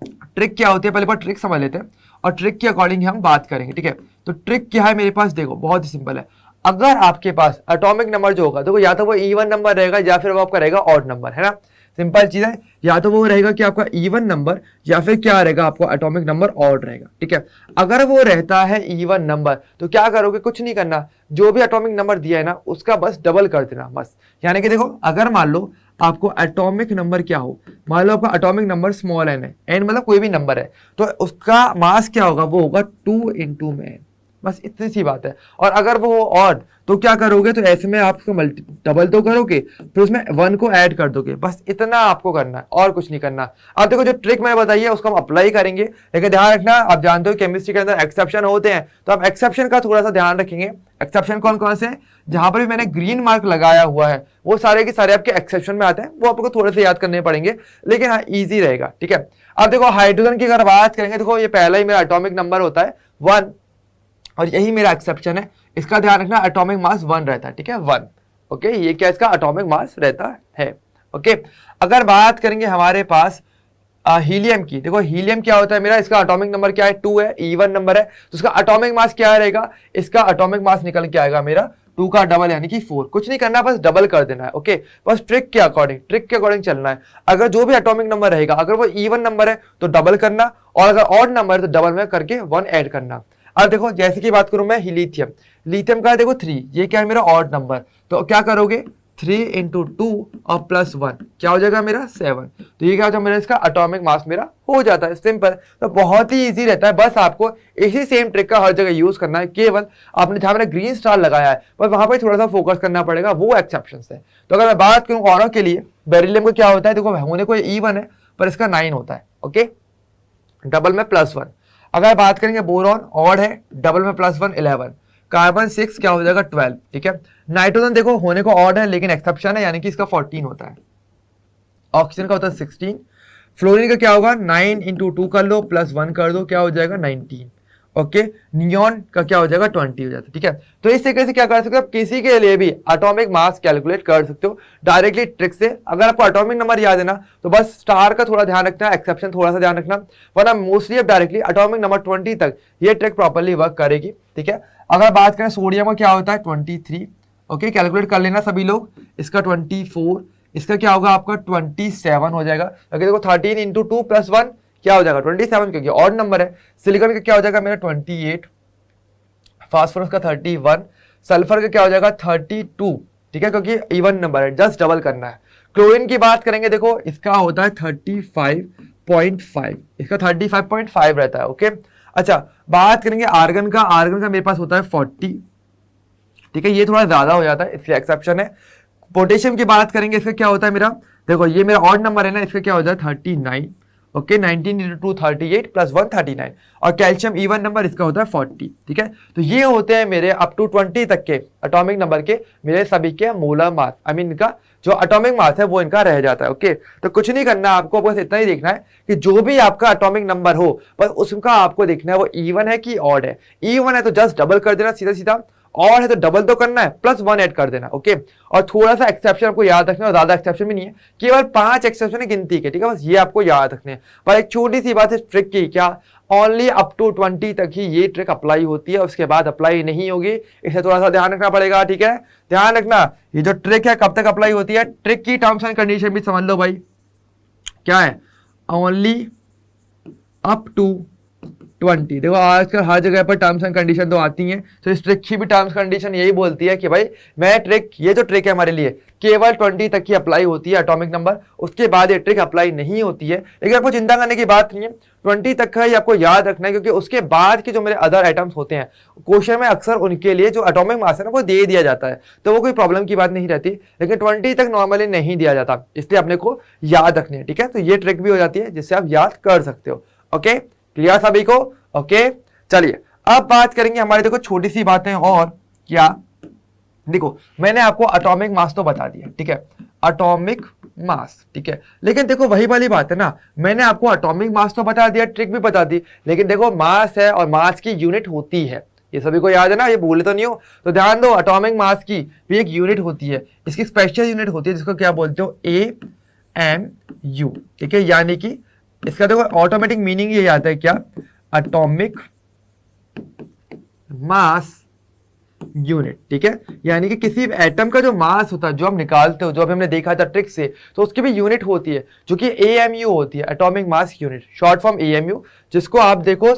ट्रिक क्या होती है, पहले बार ट्रिक समझ लेते हैं और ट्रिक के अकॉर्डिंग हम बात करेंगे, ठीक है। तो ट्रिक क्या है मेरे पास, देखो बहुत ही सिंपल है। अगर आपके पास एटॉमिक नंबर जो होगा, देखो या तो वो इवन नंबर रहेगा या फिर वो आपका रहेगा ऑड नंबर, है ना, सिंपल चीज है, या तो वो रहेगा कि आपका इवन नंबर या फिर क्या रहेगा, आपको एटॉमिक नंबर ऑड रहेगा, ठीक है। अगर वो रहता है इवन नंबर तो क्या करोगे, कुछ नहीं करना, जो भी एटॉमिक नंबर दिया है ना उसका बस डबल कर देना बस। यानी कि देखो, अगर मान लो आपको एटॉमिक नंबर क्या हो, मान लो आपका एटॉमिक नंबर स्मॉल एन है, एन मतलब कोई भी नंबर है, तो उसका मास क्या होगा, वो होगा 2 × में, बस इतनी सी बात है। और अगर वो ऑड तो क्या करोगे, तो ऐसे में आप उसको डबल तो करोगे, फिर उसमें 1 को ऐड कर दोगे, बस इतना आपको करना है और कुछ नहीं करना। अब देखो, जो ट्रिक मैंने बताई है उसको हम अप्लाई करेंगे, लेकिन ध्यान रखना, आप जानते हो केमिस्ट्री के अंदर एक्सेप्शन होते हैं, तो आप एक्सेप्शन का थोड़ा सा ध्यान रखेंगे। एक्सेप्शन कौन कौन से हैं, जहां पर भी मैंने ग्रीन मार्क लगाया हुआ है वो सारे के सारे आपके एक्सेप्शन में आते हैं, वो आपको थोड़े से याद करने पड़ेंगे, लेकिन हाँ ईजी रहेगा, ठीक है। अब देखो, हाइड्रोजन की अगर बात करेंगे, देखो ये पहला ही मेरा एटॉमिक नंबर होता है 1, और यही मेरा एक्सेप्शन है, इसका ध्यान रखना, एटॉमिक मास 1 रहता है, ठीक है, 1। ओके, ये क्या इसका एटॉमिक मास रहता है। ओके, अगर बात करेंगे हमारे पास हीलियम की, देखो हीलियम क्या होता है मेरा, इसका एटॉमिक नंबर क्या है, 2 है, इवन नंबर है, तो इसका एटॉमिक मास क्या रहेगा, इसका एटॉमिक मास निकल के आएगा मेरा 2 का डबल यानी कि 4। कुछ नहीं करना, बस डबल कर देना है। ओके, बस ट्रिक के अकॉर्डिंग चलना है। अगर जो भी एटॉमिक नंबर रहेगा, अगर वो इवन नंबर है तो डबल करना, और अगर ऑड नंबर है तो डबल में करके 1 ऐड करना। अब देखो, जैसे की बात करूं मैं लिथियम, लिथियम का है देखो 3, ये क्या है मेरा ऑड नंबर, तो क्या करोगे 3 × 2 और +1 क्या हो जाएगा मेरा 7, तो ये क्या हो जाएगा मेरा, इसका एटॉमिक मास मेरा हो जाता है। सिंपल, तो बहुत ही इजी रहता है, बस आपको इसी सेम ट्रिक का हर जगह यूज करना है। केवल आपने जहां मैंने ग्रीन स्टार लगाया है बस वहां पर थोड़ा सा फोकस करना पड़ेगा, वो एक्सेप्शन है। तो अगर मैं बात करूं औरों के लिए, बेरिलियम को क्या होता है, देखो होने को इवन है पर इसका 9 होता है, ओके, डबल में +1। अगर बात करेंगे बोरॉन, ऑड है, डबल में +1 11, कार्बन 6 क्या हो जाएगा 12, ठीक है। नाइट्रोजन देखो होने को ऑड है लेकिन एक्सेप्शन है, यानी कि इसका 14 होता है। ऑक्सीजन का होता है 16। फ्लोरीन का क्या होगा 9 इंटू 2 कर लो प्लस 1 कर दो, क्या हो जाएगा 19। ओके, नियॉन का क्या हो जाएगा 20 हो जाता है, ठीक है। तो इस तरीके से क्या कर सकते हो आप किसी के लिए भी एटॉमिक मास कैलकुलेट कर सकते हो डायरेक्टली ट्रिक से। अगर आपको एटॉमिक नंबर याद है ना तो बस स्टार का थोड़ा ध्यान रखना, एक्सेप्शन थोड़ा सा ध्यान रखना, वरना मोस्टली आप डायरेक्टली एटॉमिक नंबर 20 तक ये ट्रिक प्रॉपर्ली वर्क करेगी, ठीक है। अगर बात करें सोडियम का क्या होता है 23, ओके, कैलकुलेट कर लेना सभी लोग। इसका 24, इसका क्या होगा आपका 27 हो जाएगा, क्योंकि देखो 13 इंटू 2 प्लस 1 क्या हो जाएगा 27, क्योंकि ऑड नंबर है। सिलिकॉन का क्या हो जाएगा मेरा 28, फास्फोरस का 31, सल्फर का क्या हो जाएगा 32, ठीक है, क्योंकि इवन नंबर है, जस्ट डबल करना है। क्लोरीन की बात करेंगे देखो इसका होता है 35.5, इसका 35.5 रहता है, ओके। अच्छा, बात करेंगे आर्गन का, आर्गन का मेरे पास होता है 40, ठीक है, ये थोड़ा ज्यादा हो जाता है इसलिए एक्सेप्शन है। पोटेशियम की बात करेंगे, इसका क्या होता है मेरा, देखो ये मेरा ऑड नंबर है ना, इसका क्या हो जाता है 39, ओके, 19 इंटू 2 38 प्लस 1 39। और कैल्शियम इवन नंबर इसका होता है 40, ठीक है। तो ये होते हैं मेरे अप टू 20 तक के एटॉमिक नंबर के मेरे सभी के मोलर मास, आई मीन इनका जो एटॉमिक मास है वो इनका रह जाता है, ओके। तो कुछ नहीं करना आपको, बस इतना ही देखना है कि जो भी आपका एटॉमिक नंबर हो बस उसका आपको देखना है वो इवन है कि ऑड है। इवन है तो जस्ट डबल कर देना सीधा सीधा, और है तो डबल तो करना है प्लस 1 ऐड कर देना, ओके। और थोड़ा सा एक्सेप्शन आपको याद रखना है, ज्यादा एक्सेप्शन भी नहीं है, केवल 5 एक्सेप्शन है गिनती के, ठीक है, बस ये आपको याद रखने हैं। पर एक छोटी सी बात है ट्रिक की, क्या ओनली अप टू 20 तक ही ये ट्रिक अप्लाई होती है, उसके बाद अप्लाई नहीं होगी, इसे थोड़ा सा ध्यान रखना पड़ेगा, ठीक है। ध्यान रखना ये जो ट्रिक है कब तक अप्लाई होती है, ट्रिक की टर्म्स एंड कंडीशन भी समझ लो भाई, क्या है ओनली अप टू 20। देखो आजकल हर जगह पर टर्म्स एंड कंडीशन तो आती हैं, तो इस ट्रिक की भी टर्म्स कंडीशन यही बोलती है कि भाई मैं ट्रिक, ये जो ट्रिक है हमारे लिए केवल 20 तक ही अप्लाई होती है एटॉमिक नंबर, उसके बाद ये ट्रिक अप्लाई नहीं होती है। लेकिन आपको चिंता करने की बात नहीं है, 20 तक का ही आपको याद रखना है, क्योंकि उसके बाद के जो मेरे अदर आइटम्स होते हैं क्वेश्चन में अक्सर उनके लिए जो एटॉमिक मास है ना वो दे दिया जाता है, तो वो कोई प्रॉब्लम की बात नहीं रहती, लेकिन 20 तक नॉर्मली नहीं दिया जाता, इसलिए अपने को याद रखनी है, ठीक है। तो ये ट्रिक भी हो जाती है जिससे आप याद कर सकते हो, ओके। क्लियर सभी को, ओके। चलिए अब बात करेंगे हमारे, देखो छोटी सी बातें और क्या, देखो मैंने आपको एटॉमिक मास तो बता दिया, ठीक है, एटॉमिक मास, ठीक है, लेकिन देखो वही वाली बात है ना, मैंने आपको एटॉमिक मास तो बता दिया, ट्रिक भी बता दी, लेकिन देखो मास है और मास की यूनिट होती है, ये सभी को याद है ना, ये भूले तो नहीं हो, तो ध्यान दो एटॉमिक मास की भी एक यूनिट होती है, इसकी स्पेशल यूनिट होती है जिसको क्या बोलते हो AMU, ठीक है, यानी कि इसका देखो ऑटोमेटिक मीनिंग ये आता है क्या, एटॉमिक मास यूनिट, ठीक है, यानी कि किसी एटम का जो मास होता है जो हम निकालते हो, जो अभी हमने देखा था ट्रिक से, तो उसकी भी यूनिट होती है जो कि AMU होती है, atomic mass unit, short form AMU, जिसको आप देखो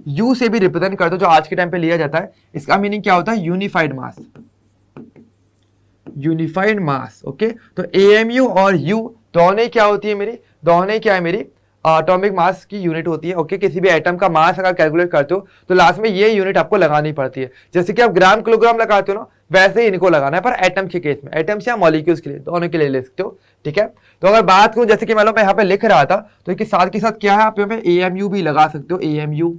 /U से भी रिप्रेजेंट करते हो, जो आज के टाइम पे लिया जाता है। इसका मीनिंग क्या होता है, यूनिफाइड मास, यूनिफाइड मास, ओके। तो AMU और U दोनों क्या होती है मेरी, दोनों क्या है मेरी एटॉमिक मास की यूनिट होती है, ओके। किसी भी एटम का मास अगर कैलकुलेट करते हो तो लास्ट में ये यूनिट आपको लगानी पड़ती है, जैसे कि आप ग्राम किलोग्राम लगाते हो ना, वैसे ही इनको लगाना है, पर एटम के केस में, एटम्स या मॉलिक्यूल्स के लिए, दोनों के लिए ले सकते हो, ठीक है। तो अगर बात करूं जैसे कि मैं यहाँ पे लिख रहा था, तो इसके साथ क्या है, आप यहाँ पे AMU भी लगा सकते हो, AMU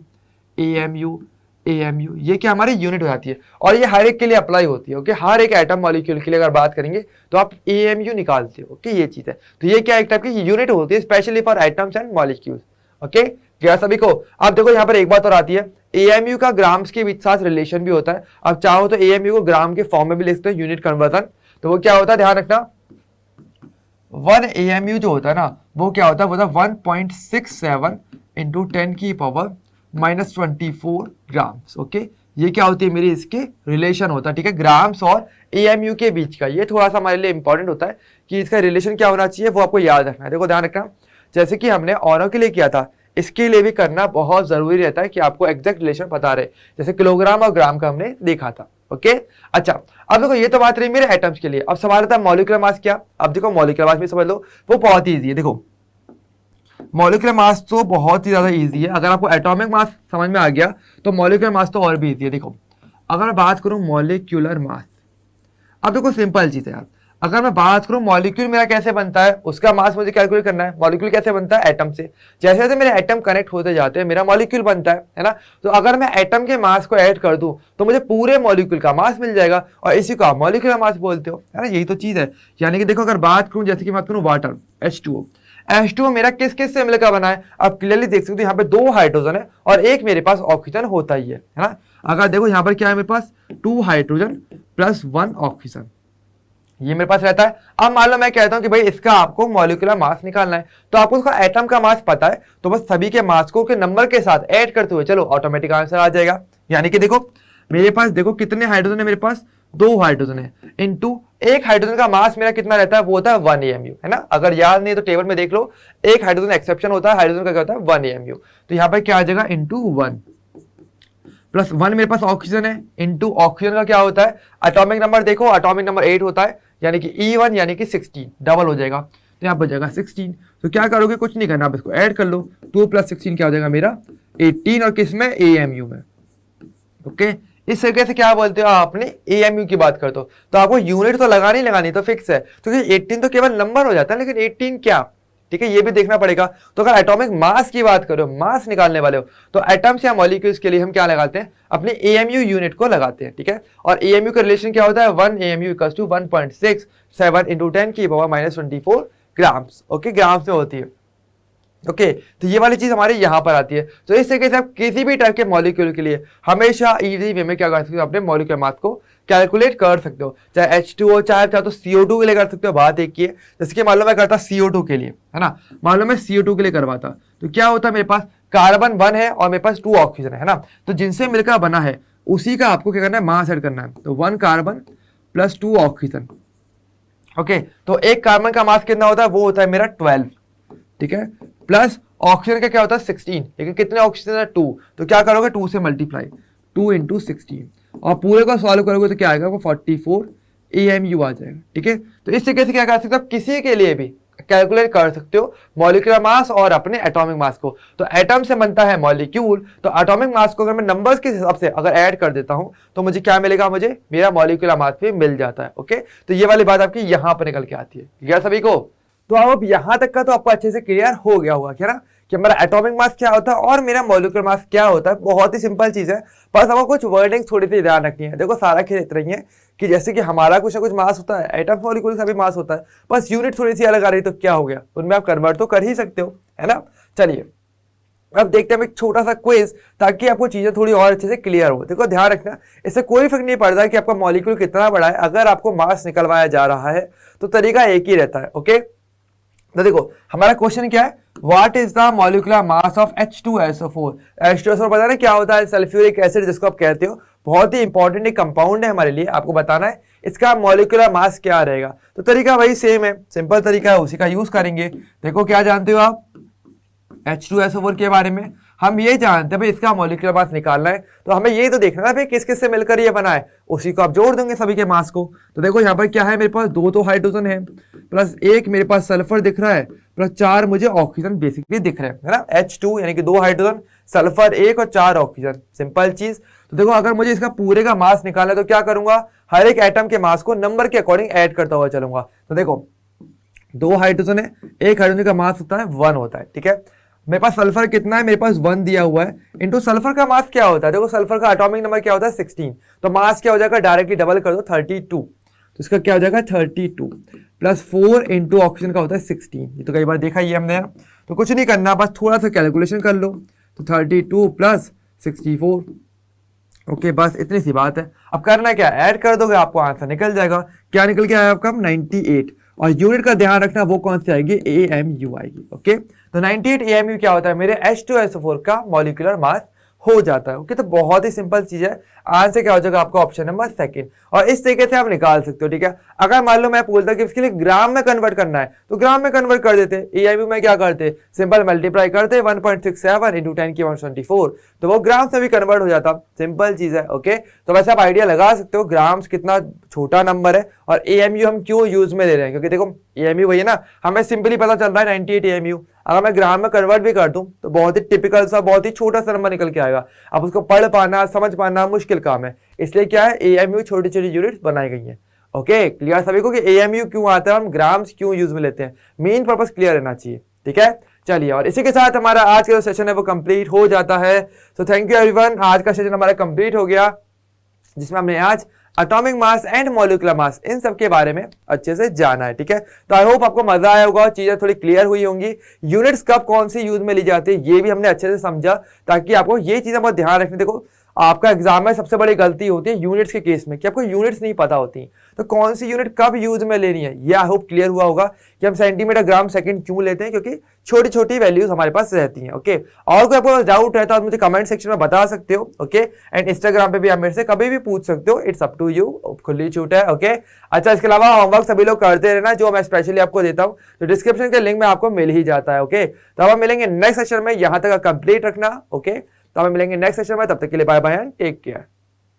AMU AMU, ये क्या हमारी यूनिट हो जाती है, और ये हर एक के लिए अप्लाई होती है, ओके। हर एक एटम मॉलिक्यूल के लिए अगर बात करेंगे तो आप AMU निकालते हो, ओके, ये चीज है। तो ये क्या एक टाइप की यूनिट होती है specially for atoms and molecules, okay. क्या सभी को, आप देखो यहाँ पर एक बात और आती है, AMU का ग्राम्स के साथ रिलेशन भी होता है, आप चाहो तो AMU को ग्राम के फॉर्म में भी लिख सकते हो, यूनिट कन्वर्जन। तो वो क्या होता है, ध्यान रखना, 1 AMU जो होता है ना वो क्या होता है, वो 1.67 इंटू 10 की पावर -24 ग्राम्स, ओके। ये क्या होती है मेरी, इसके रिलेशन होता है, ठीक है, ग्राम्स और AMU के बीच का। ये थोड़ा सा हमारे लिए इंपॉर्टेंट होता है कि इसका रिलेशन क्या होना चाहिए, वो आपको याद रखना है। देखो ध्यान रखना, जैसे कि हमने ऑनर के लिए किया था, इसके लिए भी करना बहुत जरूरी रहता है कि आपको एग्जैक्ट रिलेशन पता रहे, जैसे किलोग्राम और ग्राम का हमने देखा था, ओके। अच्छा, अब देखो ये तो बात रही मेरे एटम्स के लिए, अब सवाल आता है मॉलिक्यूलर मास क्या। अब देखो मॉलिक्यूलर मास भी समझ लो, वो बहुत ही ईजी है। देखो मॉलिक्यूलर मास तो बहुत ही ज्यादा इजी है, अगर आपको एटॉमिक मास समझ में आ गया तो मॉलिक्यूलर मास तो और भी इजी है। देखो अगर बात करूं मॉलिक्यूलर मास, अब देखो सिंपल चीज है यार, अगर मैं बात करूं मॉलिक्यूल मेरा कैसे बनता है, उसका मास मुझे कैलकुलेट करना है। मॉलिक्यूल कैसे बनता है? एटम से। जैसे जैसे मेरे एटम कनेक्ट होते जाते हैं मेरा मॉलिक्यूल बनता है ना। तो अगर मैं एटम के मास को ऐड कर दूं तो मुझे पूरे मॉलिक्यूल का मास मिल जाएगा, और इसी को आप मॉलिक्यूलर मास बोलते हो, है ना। यही तो चीज है। यानी कि देखो, अगर बात करूं, जैसे कि बात करूं वाटर, H2O मेरा किस किस से मिलकर बना है? आप क्लियरली देख सकते हो, यहाँ पे 2 हाइड्रोजन है और एक मेरे पास ऑक्सीजन होता ही है ना। अगर देखो यहाँ पर क्या है मेरे पास, 2 हाइड्रोजन प्लस 1 ऑक्सीजन, ये मेरे पास रहता है। अब मान लो मैं कहता हूं कि भाई इसका आपको मॉलिक्यूलर मास निकालना है, तो आपको उसका एटम का मास पता है, तो बस सभी के मास को के नंबर के साथ ऐड करते हुए चलो ऑटोमेटिक आंसर आ जाएगा। यानी कि देखो मेरे पास, देखो कितने हाइड्रोजन है मेरे पास, 2 हाइड्रोजन है, इनटू एक हाइड्रोजन का मास मेरा कितना रहता है, वो होता है 1 AMU, है ना। अगर याद नहीं तो टेबल में देख लो, एक हाइड्रोजन एक्सेप्शन होता है, हाइड्रोजन का क्या होता है 1 AMU। तो यहाँ पर क्या आ जाएगा, इंटू 1 प्लस 1 मेरे पास ऑक्सीजन है, इंटू ऑक्सीजन का क्या होता है, एटॉमिक नंबर देखो, एटॉमिक नंबर 8 होता है, यानी कि E1 यानी कि 16 डबल हो जाएगा, तो यहाँ पर जाएगा 16। तो क्या करोगे, कुछ नहीं करना, आप इसको ऐड कर लो, 2 + 16 क्या हो जाएगा मेरा 18, और किस में, AMU में। ओके, इस तरीके से क्या बोलते हो आप, अपने AMU की बात करते हो, तो आपको यूनिट तो लगानी लगानी तो फिक्स है, क्योंकि 18 तो केवल नंबर हो जाता है, लेकिन 18 क्या, ठीक है, ये भी देखना पड़ेगा। तो अगर एटॉमिक मास की बात करो, मास निकालने वाले हो, तो एटम्स या मॉलिक्यूल्स के लिए हम क्या लगाते हैं, अपने AMU यूनिट को लगाते हैं, ठीक है। और AMU का रिलेशन क्या होता है, 1 AMU = 1.67 × 10⁻24 ग्राम्स। ओके, ग्राम्स में होती है। ओके, तो ये वाली चीज हमारे यहाँ पर आती है। तो इस तरीके से आप किसी भी टाइप के मॉलिक्यूल के लिए हमेशा इजी वे में क्या कर सकते हो, अपने मॉलिक्यूलर मास को कैलकुलेट कर सकते हो, चाहे H2O, चाहे तो CO2 के लिए कर सकते हो। बात एक ही है, जैसे कि मान लो मैं करता CO2 के लिए, है ना, मान लो मैं CO2 के लिए करवाता, तो क्या होता है, मेरे पास कार्बन 1 है और मेरे पास 2 ऑक्सीजन है ना, तो जिनसे मिलकर बना है उसी का आपको क्या करना है, मास ऐड करना है। तो 1 कार्बन प्लस 2 ऑक्सीजन। ओके, तो एक कार्बन का मास कितना होता है, वो होता है मेरा 12, ठीक है, प्लस ऑक्सीजन का क्या होता है 16, लेकिन कितने ऑक्सीजन है 2, तो क्या करोगे 2 से मल्टीप्लाई, 2 × 16, और पूरे को सॉल्व करोगे तो क्या आएगा, वो 44 AMU आ जाएगा, ठीक है। तो इस तरीके से क्या कर सकते हो, किसी के लिए भी कैलकुलेट कर सकते हो मॉलिक्यूलर मास और अपने एटॉमिक मास को। तो एटम से बनता है मॉलिक्यूल, तो एटॉमिक मास को अगर मैं नंबर्स के हिसाब से अगर ऐड कर देता हूं तो मुझे क्या मिलेगा, मुझे मेरा मॉलिक्यूलर मास भी मिल जाता है। ओके, तो ये वाली बात आपकी यहां पर निकल के आती है। क्लियर सभी को? तो अब यहां तक का तो आपको अच्छे से क्लियर हो गया होगा, क्या ना, कि मेरा एटॉमिक मास क्या होता है और मेरा मॉलिक्यूलर मास क्या होता है। बहुत ही सिंपल चीज है, बस हमको कुछ वर्डिंग थोड़ी सी ध्यान रखनी है। देखो सारा खेल इतना ही है कि जैसे कि हमारा कुछ ना कुछ मास होता है, एटम मॉलिक्यूल का भी मास होता है, बस यूनिट थोड़ी सी अलग आ रही, तो क्या हो गया, उनमें आप कन्वर्ट तो कर ही सकते हो, है ना। चलिए अब देखते हैं एक छोटा सा क्विज, ताकि आपको चीजें थोड़ी और अच्छे से क्लियर हो। देखो ध्यान रखना, इससे कोई फर्क नहीं पड़ता कि आपका मॉलिक्यूल कितना बड़ा है, अगर आपको मास निकलवाया जा रहा है तो तरीका एक ही रहता है। ओके, तो देखो हमारा क्वेश्चन क्या है, what is the molecular mass of H2SO4। H2SO4 पता ना क्या होता है, सल्फ्यूरिक एसिड जिसको आप कहते हो, बहुत ही इंपॉर्टेंट एक कंपाउंड है हमारे लिए, आपको बताना है इसका मॉलिक्यूलर मास क्या रहेगा। तो तरीका वही सेम है, सिंपल तरीका है, उसी का यूज करेंगे। देखो क्या जानते हो आप H2SO4 के बारे में, हम ये जानते हैं भाई इसका मॉलिक्यूलर मास निकालना है, तो हमें ये तो देखना है भाई किस किस से मिलकर ये बना है, उसी को आप जोड़ देंगे सभी के मास को। तो देखो यहाँ पर क्या है, मेरे पास 2 तो हाइड्रोजन है, प्लस 1 मेरे पास सल्फर दिख रहा है, प्लस 4 मुझे ऑक्सीजन बेसिकली दिख रहे हैं, है ना। H2 यानी कि 2 हाइड्रोजन, सल्फर 1 और 4 ऑक्सीजन, सिंपल चीज। तो देखो अगर मुझे इसका पूरे का मास निकालना है तो क्या करूंगा, हर एक एटम के मास को नंबर के अकॉर्डिंग ऐड करता हुआ चलूंगा। तो देखो 2 हाइड्रोजन है, एक हाइड्रोजन का मास होता है 1 होता है, ठीक है। मेरे पास सल्फर कितना है, मेरे पास 1 दिया हुआ है, इंटू सल्फर का मास क्या होता है, देखो सल्फर का एटॉमिक नंबर क्या होता है 16, तो मास क्या हो जाएगा, डायरेक्टली डबल कर दो 32, तो इसका क्या हो जाएगा 32, प्लस 4 इंटू ऑक्सीजन का होता है 16, ये तो कई बार देखा ही हमने। तो कुछ नहीं करना, बस थोड़ा सा कैलकुलेशन कर लो, तो 32 प्लस 64, ओके, बस इतनी सी बात है। अब करना क्या, ऐड कर दोगे आपको आंसर निकल जाएगा। क्या निकल के आया आपका 98, और यूनिट का ध्यान रखना वो कौन सी आएगी, AMU आएगी। ओके, तो 98 AMU क्या होता है, मेरे H2SO4 का मॉलिक्यूलर मास हो जाता है। ओके, तो बहुत ही सिंपल चीज है, आंसर क्या हो जाएगा आपका ऑप्शन नंबर 2, और इस तरीके से आप निकाल सकते हो, ठीक है। अगर मान लो मैं बोलता कि इसके लिए ग्राम में कन्वर्ट करना है तो ग्राम में कन्वर्ट कर देते, AMU में क्या करते, सिंपल मल्टीप्लाई करते 1.67 × 10⁻24, तो वो ग्राम से भी कन्वर्ट हो जाता, सिंपल चीज है। ओके, तो वैसे आप आइडिया लगा सकते हो ग्राम्स कितना छोटा नंबर है, और AMU हम क्यों यूज में ले रहे हैं, क्योंकि देखो AMU वही है ना, हमें सिंपली पता चल रहा है 98 AMU, अगर मैं ग्राम में कन्वर्ट भी कर दूं तो बहुत ही टिपिकल सा, बहुत ही छोटा सा नंबर निकल के आएगा। अब उसको पढ़ पाना, समझ पाना मुश्किल काम है, इसलिए क्या है AMU छोटी छोटी यूनिट बनाई गई है। ओके क्लियर सभी को कि AMU क्यों आता है, हम ग्राम्स क्यों यूज में लेते हैं, मेन पर्पस क्लियर रहना चाहिए। ठीक है चलिए, और इसी के साथ हमारा आज का जो सेशन है वो कंप्लीट हो जाता है। सो थैंक यू एवरीवन, आज का सेशन हमारा कंप्लीट हो गया जिसमें हमने आज atomic mass and molecular mass इन सब के बारे में अच्छे से जाना है। ठीक है, तो आई होप आपको मजा आया होगा, चीजें थोड़ी क्लियर हुई होंगी, यूनिट्स कब कौन सी यूज में ली जाती है ये भी हमने अच्छे से समझा, ताकि आपको ये चीजें बहुत ध्यान रखनी। देखो आपका एग्जाम में सबसे बड़ी गलती होती है यूनिट्स के केस में कि आपको यूनिट्स नहीं पता होती, तो कौन सी यूनिट कब यूज में लेनी है ये आई होप क्लियर हुआ होगा कि हम सेंटीमीटर ग्राम सेकंड क्यों लेते हैं, क्योंकि छोटी छोटी वैल्यूज हमारे पास रहती हैं। ओके, और कोई आपको डाउट है तो आप मुझे कमेंट सेक्शन में बता सकते हो। ओके, एंड इंस्टाग्राम पे भी आप मेरे से कभी भी पूछ सकते हो, इट्स अप टू यू, खुली छूट है। ओके, अच्छा इसके अलावा होमवर्क सभी लोग करते रहना जो मैं स्पेशली आपको देता हूँ, तो डिस्क्रिप्शन के लिंक में आपको मिल ही जाता है। ओके, तो अब हम मिलेंगे नेक्स्ट सेशन में, यहाँ तक कंप्लीट रखना। ओके, तो हमें मिलेंगे नेक्स्ट सेशन में, तब तक के लिए bye bye and take care.